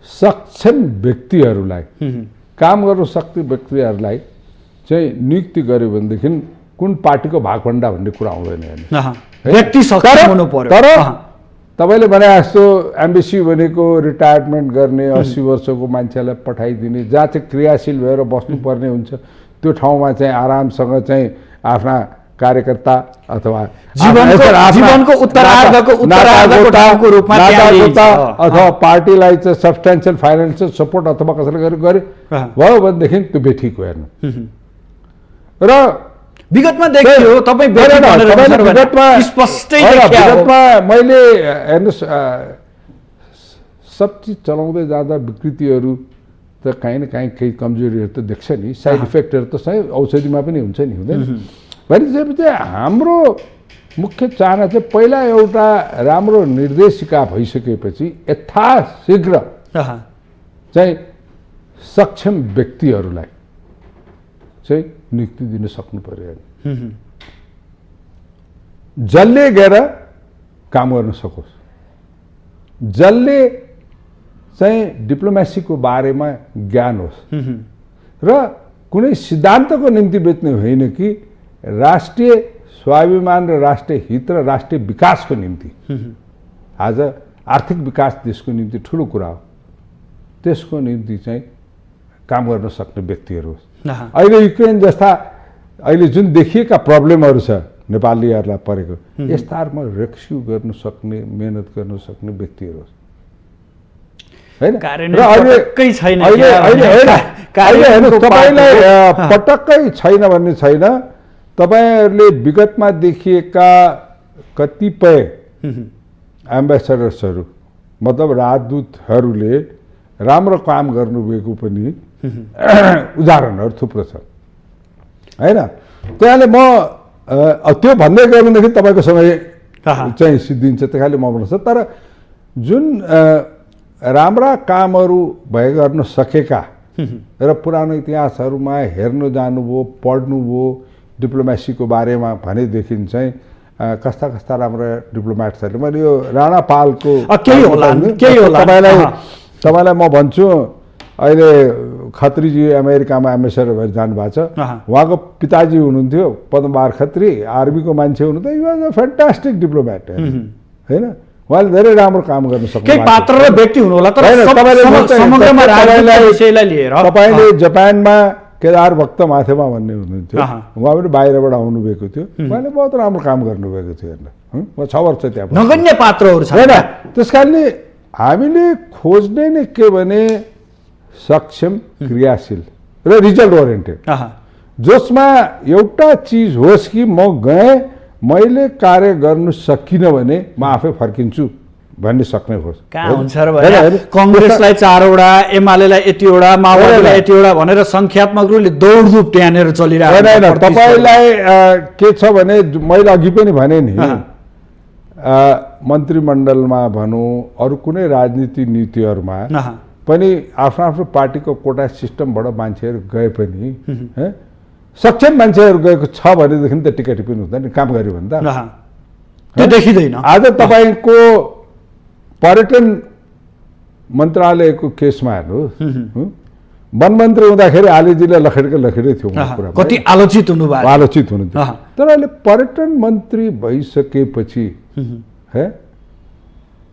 [SPEAKER 2] सक्षम व्यक्तिहरूलाई, काम गर्न सक्ने व्यक्तिहरूलाई चाहिँ नियुक्ति गर्यो भनेदेखि कुन पार्टीको भागभण्डा भन्ने कुरा आउँदैन।
[SPEAKER 1] व्यक्ति सक्षम हुनु पर्यो।
[SPEAKER 2] तर तपाईँले भने जस्तो एम्बेसी भनेको रिटायरमेन्ट गर्ने 80 वर्षको मान्छेलाई पठाइदिने, जहाँ चाहिँ क्रियाशील भएर बस्नुपर्ने हुन्छ, त्यो ठाउँमा चाहिँ आरामसँग चाहिँ आफ्ना कार्यकर्ता अथवा
[SPEAKER 1] जीवनको उत्तरार्धको ठाउँको रूपमा
[SPEAKER 2] अथवा पार्टीलाई चाहिँ सब्सटेन्सियल फाइनेन्सियल सपोर्ट अथवा कसैले गर्यो भयो भनेदेखि त्यो बेठिक हो हेर्नु। र
[SPEAKER 1] विगतमा देखियो तपाईँ
[SPEAKER 2] विगतमा मैले हेर्नुहोस् सब चिज चलाउँदै जाँदा विकृतिहरू त काहीँ न काहीँ केही कमजोरीहरू त देख्छ नि, साइड इफेक्टहरू त सही औषधिमा पनि हुन्छ नि, हुँदैन? भनेपछि चाहिँ हाम्रो मुख्य चाहना चाहिँ पहिला एउटा राम्रो निर्देशिका भइसकेपछि यथाशीघ्र चाहिँ सक्षम व्यक्तिहरूलाई चाहिँ नियुक्ति दिन सक्नु पर्यो। जसले गएर काम गर्न सकोस्, जसले चाहिँ डिप्लोमेसीको बारेमा ज्ञान होस् र कुनै सिद्धान्तको निम्ति बेच्ने होइन कि राष्ट्रिय स्वाभिमान र राष्ट्रिय हित र राष्ट्रिय विकासको निम्ति। आज आर्थिक विकास देशको निम्ति ठुलो कुरा हो, त्यसको निम्ति चाहिँ काम गर्न सक्ने व्यक्तिहरू होस्। अहिले युक्रेन जस्ता अहिले जुन देखिएका प्रब्लमहरू छ नेपालीहरूलाई परेको, यस्ताहरूमा रेस्क्यु गर्न सक्ने, मेहनत गर्न सक्ने व्यक्तिहरू होस् हैन। तपाईँलाई पटक्कै छैन भन्ने छैन। तपाईँहरूले विगतमा देखिएका कतिपय एम्बेसडर्सहरू मतलब राजदूतहरूले राम्रो काम गर्नुभएको पनि उदाहरणहरू थुप्रो छ हैन। त्यहाँले म त्यो भन्दै गयो भनेदेखि तपाईँको समय चाहिँ सिद्धिन्छ, त्यो खालि म भन्नु छ। तर जुन राम्रा कामहरू भए गर्न सकेका र पुरानो इतिहासहरूमा हेर्नु जानुभयो, पढ्नुभयो डिप्लोमेसीको बारेमा भनेदेखि चाहिँ कस्ता कस्ता राम्रा डिप्लोमेट्सहरूले, मैले यो राणा पालको तपाईँलाई म भन्छु, अहिले खत्रीजी अमेरिकामा एम्बेसडर भएर जानुभएको छ। उहाँको पिताजी हुनुहुन्थ्यो पद्मबार खत्री, आर्मीको मान्छे हुनुहुन्थ्यो। You was a fantastic diplomat होइन। उहाँले धेरै राम्रो काम गर्न सक्नु।
[SPEAKER 1] पात्र र व्यक्ति हुनुहोला, तर समग्रमा राजनीतिक विषयलाई लिएर
[SPEAKER 2] तपाईँले जापानमा केदार भक्त माथेमा भन्ने हुनुहुन्थ्यो, उहाँ पनि बाहिरबाट आउनुभएको थियो, उहाँले बहुत राम्रो काम गर्नुभएको थियो हेर्नु। म 6 वर्ष त्यहाँ
[SPEAKER 1] नगण्य पात्रहरू छ
[SPEAKER 2] होइन। त्यस कारणले हामीले खोज्ने नै के भने सक्षम, क्रियाशील र रिजल्ट ओरिएन्टेड, जसमा एउटा चिज होस् कि म गएँ, मैले कार्य गर्नु सकिनँ भने म आफै फर्किन्छु भन्ने सक्ने होस्।
[SPEAKER 1] कहाँ हुन्छ र भने कांग्रेसलाई 4 वटा, एमालेलाई यतिवटा, माओवादीलाई यतिवटा भनेर संख्यात्मक रूपले दौडधुप त्यहाँनिर चलिरहेको
[SPEAKER 2] होइन। तपाईँलाई के छ भने मैले अघि पनि भने नि, मन्त्रीमण्डलमा भनौँ अरू कुनै राजनीति नीतिहरूमा पनि आफ्नो आफ्नो पार्टीको कोटा सिस्टमबाट मान्छेहरू गए पनि सक्षम मान्छेहरू गएको छ भनेदेखि त टिका टिप्पणी हुँदैन, काम गर्यो भने
[SPEAKER 1] त देखिँदैन।
[SPEAKER 2] आज तपाईँको पर्यटन मन्त्रालयको केसमा हेर्नु, वन मन्त्री हुँदाखेरि आलीजीले लखेडै थियो,
[SPEAKER 1] कति आलोचित
[SPEAKER 2] हुनुहुन्थ्यो। तर अहिले पर्यटन मन्त्री भइसकेपछि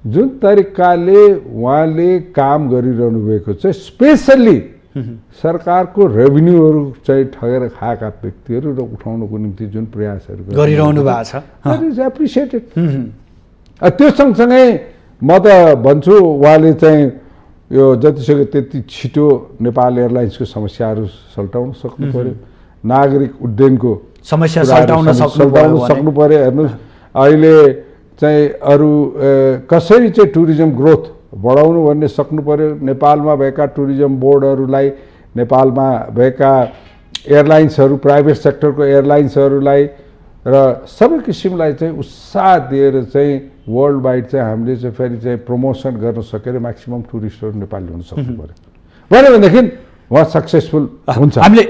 [SPEAKER 2] जुन तरिकाले उहाँले काम गरिरहनु भएको छ, स्पेसल्ली सरकारको रेभिन्यूहरू चाहिँ ठगेर खाएका व्यक्तिहरू र उठाउनको निम्ति जुन प्रयासहरू
[SPEAKER 1] गरिरहनु भएको छ,
[SPEAKER 2] द्याट इज एप्रिसिएटेड। त्यो सँगसँगै म त भन्छु उहाँले चाहिँ यो जतिसक्दो त्यति छिटो नेपाल एयरलाइन्सको समस्याहरू सल्टाउन सक्नु पर्यो, नागरिक उड्डयनको
[SPEAKER 1] समस्या सल्टाउन
[SPEAKER 2] सक्नु पर्यो। हेर्नुहोस् अहिले चाहिँ अरू कसरी चाहिँ टुरिज्म ग्रोथ बढाउनु भन्ने सक्नु पर्यो। नेपालमा भएका टुरिज्म बोर्डहरूलाई, नेपालमा भएका एयरलाइन्सहरू, प्राइभेट सेक्टरको एयरलाइन्सहरूलाई र सबै किसिमलाई चाहिँ उत्साह दिएर चाहिँ वर्ल्ड वाइड चाहिँ हामीले चाहिँ फेरि चाहिँ प्रमोसन गर्न सकेर म्याक्सिमम टुरिस्टहरू नेपाल ल्याउन सक्नु पर्यो भनेदेखि उहाँ सक्सेसफुल हुन्छ।
[SPEAKER 1] हामीले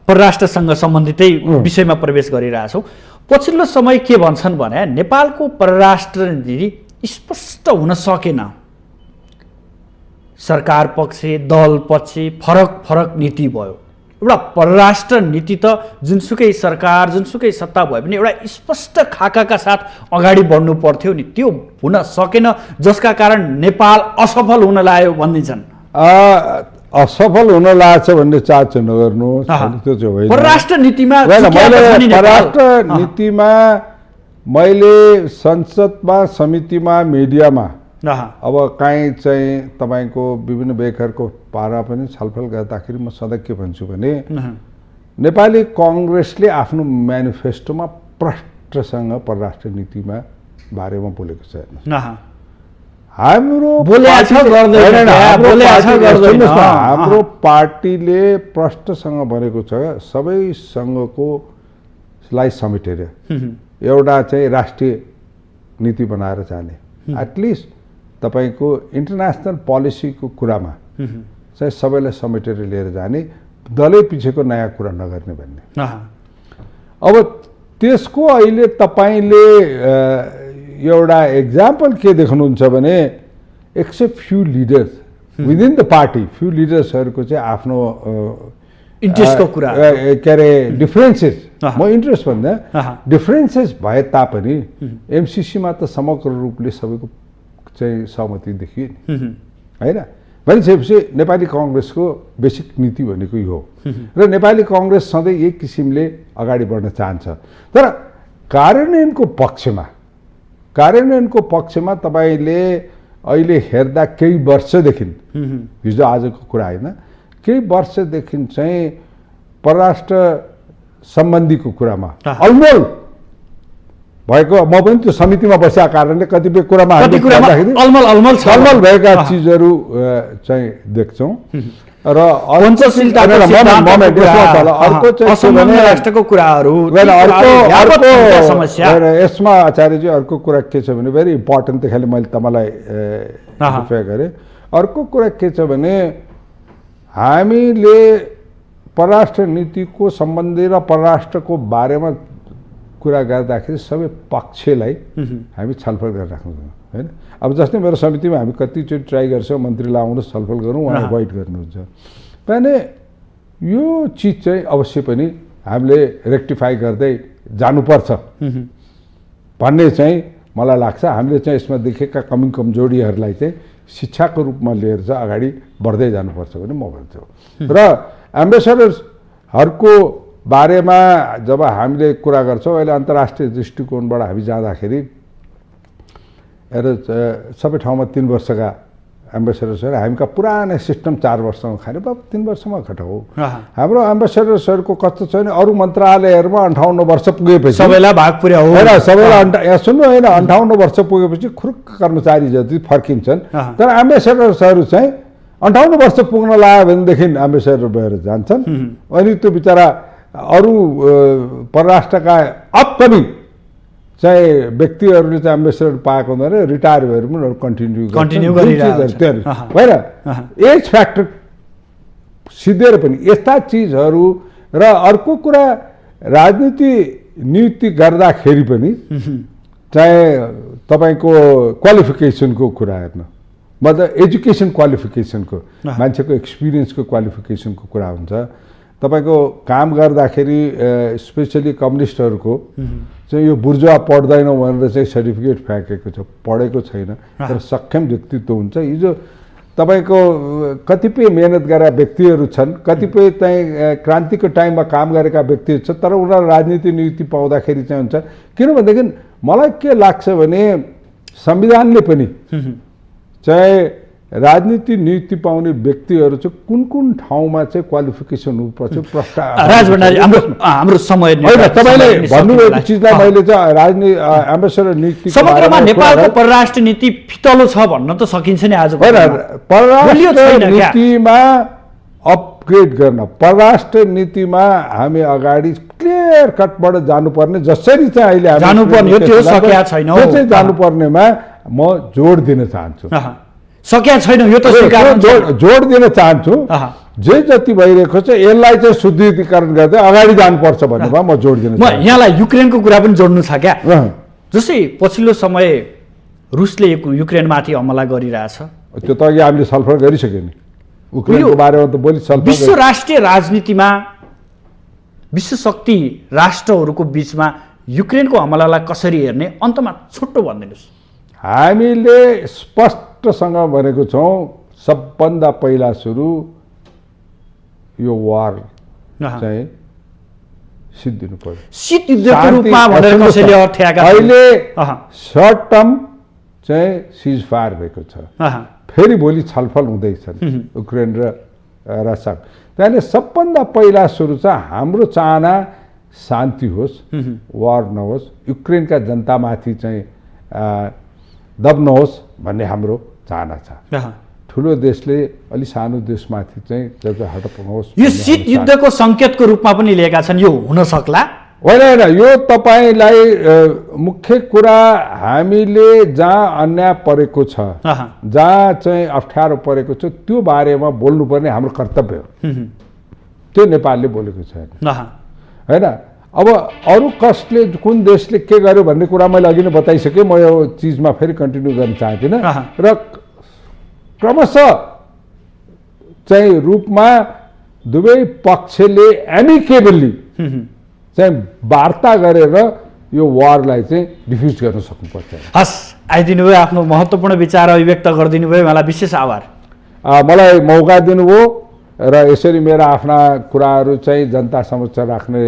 [SPEAKER 1] परराष्ट्रसँग सम्बन्धितै विषयमा प्रवेश गरिरहेछौँ। पछिल्लो समय के भन्छन् भने नेपालको परराष्ट्र नीति स्पष्ट हुन सकेन, सरकार पक्ष दल पक्ष फरक नीति भयो। एउटा परराष्ट्र नीति त जुनसुकै सरकार जुनसुकै सत्ता भए पनि एउटा स्पष्ट खाकाका साथ अगाडि बढ्नु पर्थ्यो नि, त्यो हुन सकेन, जसका कारण नेपाल असफल हुन लाग्यो भनिन्छन्।
[SPEAKER 2] असफल हुन लाग्छ भन्ने चाह चाहिँ नगर्नुहोस्, त्यो चाहिँ होइन।
[SPEAKER 1] परराष्ट्र नीतिमा
[SPEAKER 2] होइन, मैले
[SPEAKER 1] चुकिएको छ नि नेपाल।
[SPEAKER 2] परराष्ट्र नीतिमा मैले संसदमा, समितिमा, मिडियामा अब काहीँ चाहिँ तपाईँको विभिन्न व्यक्तिहरूको पारा पनि छलफल गर्दाखेरि म सधैँ के भन्छु भने नेपाली कङ्ग्रेसले आफ्नो म्यानिफेस्टोमा प्रष्टसँग परराष्ट्र नीतिमा बारेमा बोलेको छैन। हाम्रो पार्टीले प्रष्टसँग भनेको छ सबै सङ्घकोलाई समेटेर एउटा चाहिँ राष्ट्रिय नीति बनाएर जाने, एटलिस्ट तपाईँको इन्टरनेसनल पोलिसीको कुरामा चाहिँ सबैलाई समेटेर लिएर जाने, दलै पछिको नयाँ कुरा नगर्ने भन्ने। अब त्यसको अहिले तपाईँले एउटा एक्जाम्पल के देख्नुहुन्छ भने except few leaders within the party, few लिडर्सहरूको चाहिँ आफ्नो
[SPEAKER 1] इन्ट्रेस्टको कुरा
[SPEAKER 2] के अरे डिफरेन्सेस, म इन्ट्रेस्ट भन्दा डिफरेन्सेस भए तापनि एमसिसीमा त समग्र रूपले सबैको चाहिँ सहमति देखियो नि, होइन? भनिसकेपछि नेपाली कङ्ग्रेसको बेसिक नीति भनेको यो हो र नेपाली कङ्ग्रेस सधैँ एक किसिमले अगाडि बढ्न चाहन्छ। तर कार्यान्वयनको पक्षमा तपाईँले अहिले हेर्दा केही वर्षदेखि, हिजो आजको कुरा होइन, केही वर्षदेखि चाहिँ परराष्ट्र सम्बन्धीको कुरामा अलमोल भएको, म पनि त्यो समितिमा बसेका कारणले कतिपय कुरामा अलमल भएका चिजहरू चाहिँ देख्छौँ र यसमा आचार्यजी अर्को कुरा के छ भने भेरी इम्पोर्टेन्ट, त खालि मैले तपाईँलाई रिफर गरेँ। अर्को कुरा के छ भने हामीले परराष्ट्र नीतिको सम्बन्धी र परराष्ट्रको बारेमा कुरा गर्दाखेरि सबै पक्षलाई हामी छलफल गरेर राख्नुपर्छ, होइन? अब जस्तै मेरो समितिमा हामी कतिचोटि ट्राई गर्छौँ मन्त्रीलाई आउनुहोस् छलफल गरौँ, उहाँ एभोइड गर्नुहुन्छ भने यो चिज चाहिँ अवश्य पनि हामीले रेक्टिफाई गर्दै जानुपर्छ भन्ने चाहिँ मलाई लाग्छ। हामीले चाहिँ यसमा देखेका कमजोरीहरूलाई चाहिँ शिक्षाको रूपमा लिएर चाहिँ अगाडि बढ्दै जानुपर्छ भने म भन्छु। र एम्बेसडर्सहरूको बारेमा जब हामीले कुरा गर्छौँ, अहिले अन्तर्राष्ट्रिय दृष्टिकोणबाट हामी जाँदाखेरि सबै ठाउँमा 3 वर्षका एम्बेसडर्सहरू, हामीका पुरानो सिस्टम 4 वर्षमा खाने, 3 वर्षमा घटाऊ। हाम्रो एम्बेसडर्सहरूको कस्तो छ भने अरू मन्त्रालयहरूमा 58 वर्ष पुगेपछि
[SPEAKER 1] सबैलाई भाग पुर्याऊ
[SPEAKER 2] होइन, सबैलाई सुन्नु होइन, 58 वर्ष पुगेपछि खुरुक्क कर्मचारी जति फर्किन्छन्। तर एम्बेसडर्सहरू चाहिँ 58 वर्ष पुग्न लाग्यो भनेदेखि एम्बेसडर भएर जान्छन्। अनि त्यो बिचरा अरू परराष्ट्रका अपकमिङ चाहिँ व्यक्तिहरूले चाहिँ एम्बेसडर पाएको हुँदैन, रिटायर भएर पनि कन्टिन्यू गरिरहेको होइन। एज फ्याक्टर सिद्धेर पनि यस्ता चिजहरू। र अर्को कुरा राजनीति नियुक्ति गर्दाखेरि पनि चाहे तपाईँको क्वालिफिकेसनको कुरा हेर्नु, मतलब एजुकेसन क्वालिफिकेसनको, मान्छेको एक्सपिरियन्सको क्वालिफिकेसनको कुरा हुन्छ। तपाईँको काम गर्दाखेरि स्पेसली कम्युनिस्टहरूको चाहिँ यो बुर्जुवा पढ्दैन भनेर चाहिँ सर्टिफिकेट फ्याँकेको छ, पढेको छैन तर सक्षम व्यक्तित्व हुन्छ। हिजो तपाईँको कतिपय मेहनत गरेका व्यक्तिहरू छन्, कतिपय चाहिँ क्रान्तिको टाइममा काम गरेका व्यक्तिहरू छन्, तर उनीहरू राजनीति नियुक्ति पाउँदाखेरि चाहिँ हुन्छ। किनभनेदेखि मलाई के लाग्छ भने संविधानले पनि चाहे राजनीति नियुक्ति पाउने व्यक्तिहरू चाहिँ कुन ठाउँमा चाहिँ क्वालिफिकेसन हुनुपर्छ
[SPEAKER 1] हाम्रो समय
[SPEAKER 2] तपाईँले भन्नुभएको चिजलाई मैले चाहिँ राजनीति एम्बेसडर नियुक्ति
[SPEAKER 1] समग्रमा नेपालको परराष्ट्र नीति फितलो छ भन्न त सकिन्छ नि। आज
[SPEAKER 2] परराष्ट्र नीतिमा अपग्रेड गर्न, परराष्ट्र नीतिमा हामी अगाडि क्लियर कटबाट जानुपर्ने, जसरी चाहिँ अहिले जानुपर्नेमा म जोड दिन चाहन्छु।
[SPEAKER 1] सकिया छैन यो त
[SPEAKER 2] जोड दिन चाहन्छु। जे जति भइरहेको छ यसलाई चाहिँ शुद्धिकरण गर्दै अगाडि जानुपर्छ भन्नेमा म जोड दिन चाहन्छु।
[SPEAKER 1] यहाँलाई युक्रेनको कुरा पनि जोड्नु छ क्या? जस्तै पछिल्लो समय रुसले युक्रेनमाथि हमला गरिरहेछ,
[SPEAKER 2] त्यो त अघि हामीले छलफल गरिसक्यो नि, युक्रेनको बारेमा त बोली छलफल।
[SPEAKER 1] विश्व राष्ट्रिय राजनीतिमा विश्व शक्ति राष्ट्रहरूको बिचमा युक्रेनको हमलालाई कसरी हेर्ने, अन्तमा छोटो भनिदिनुहोस्।
[SPEAKER 2] हामीले स्पष्टसँग भनेको छौँ, सबभन्दा पहिला सुरु यो वार
[SPEAKER 1] अहँ।
[SPEAKER 2] चाहिँ सिद्धिनु पर्यो।
[SPEAKER 1] शीत युद्धको
[SPEAKER 2] शान्ति-
[SPEAKER 1] रूपमा भनेर
[SPEAKER 2] सुन्नुहोस्
[SPEAKER 1] कसैले
[SPEAKER 2] न,
[SPEAKER 1] अर्थ्याएका छन्।
[SPEAKER 2] अहिले
[SPEAKER 1] अहँ,
[SPEAKER 2] सर्ट टर्म चाहिँ सिज फायर भएको छ।
[SPEAKER 1] अहँ,
[SPEAKER 2] फेरि भोलि छलफल हुँदैछन् युक्रेन र रसिया। त्यहाँले सबभन्दा पहिला सुरु छ हाम्रो चाहना शान्ति होस्, वार नहोस्, युक्रेनका जनतामाथि चाहिँ दब नहोस् भन्ने हाम्रो चाहना छ।
[SPEAKER 1] अहँ।
[SPEAKER 2] ठुलो देशले अलि सानो देशमाथि चाहिँ जग्गाहट पुगाओस्।
[SPEAKER 1] यो शीत युद्धको सङ्केतको रूपमा पनि लिएका छन्, यो हुन सक्ला?
[SPEAKER 2] होइन होइन, यो तपाईँलाई मुख्य कुरा हामीले जहाँ अन्याय परेको छ,
[SPEAKER 1] अहँ,
[SPEAKER 2] जहाँ चाहिँ अप्ठ्यारो परेको छ त्यो बारेमा बोल्नुपर्ने हाम्रो कर्तव्य हो। त्यो नेपालले बोलेको छैन,
[SPEAKER 1] अहँ,
[SPEAKER 2] होइन। अब अरू कसले कुन देशले के गर्यो भन्ने कुरा मैले अघि नै बताइसकेँ, म यो चिजमा फेरि कन्टिन्यू गर्न चाहदिनँ।
[SPEAKER 1] अहँ।
[SPEAKER 2] र क्रमशः चाहिँ रूपमा दुवै पक्षले एमिकेबली चाहिँ वार्ता गरेर यो वारलाई चाहिँ डिफ्युज गर्न सक्नुपर्छ।
[SPEAKER 1] हस्, आइदिनु भयो, आफ्नो महत्त्वपूर्ण विचार अभिव्यक्त गरिदिनु भयो, मलाई विशेष आभार।
[SPEAKER 2] मलाई मौका दिनुभयो र यसरी मेरा आफ्ना कुराहरू चाहिँ जनता समक्ष राख्ने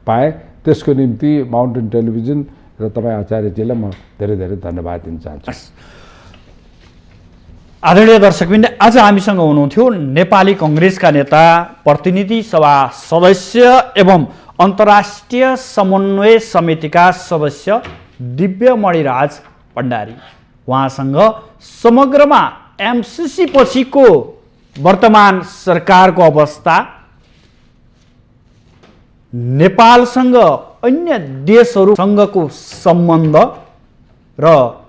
[SPEAKER 2] पाएँ, त्यसको निम्ति माउन्टेन टेलिभिजन र तपाईँ आचार्यजीलाई म धेरै धेरै धन्यवाद दिन चाहन्छु।
[SPEAKER 1] आदरणीय दर्शकवृन्द, आज हामीसँग हुनुहुन्थ्यो नेपाली कङ्ग्रेसका नेता, प्रतिनिधि सभा सदस्य एवं अन्तर्राष्ट्रिय समन्वय समितिका सदस्य दिव्यमणिराज भण्डारी। उहाँसँग समग्रमा एमसिसी पछिको वर्तमान सरकारको अवस्था, नेपालसँग अन्य देशहरूसँगको सम्बन्ध र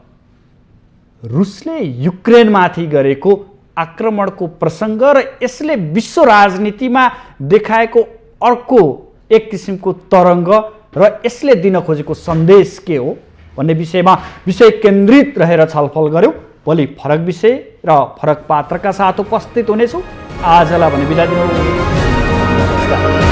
[SPEAKER 1] रुसले युक्रेनमाथि गरेको आक्रमणको प्रसङ्ग र यसले विश्व राजनीतिमा देखाएको अर्को एक किसिमको तरङ्ग र यसले दिन खोजेको सन्देश के हो भन्ने विषयमा विषय केन्द्रित रहेर छलफल गऱ्यौँ। भोलि फरक विषय र फरक पात्रका साथ उपस्थित हुनेछौँ। आजलाई भने बिदा दिनु। नमस्कार।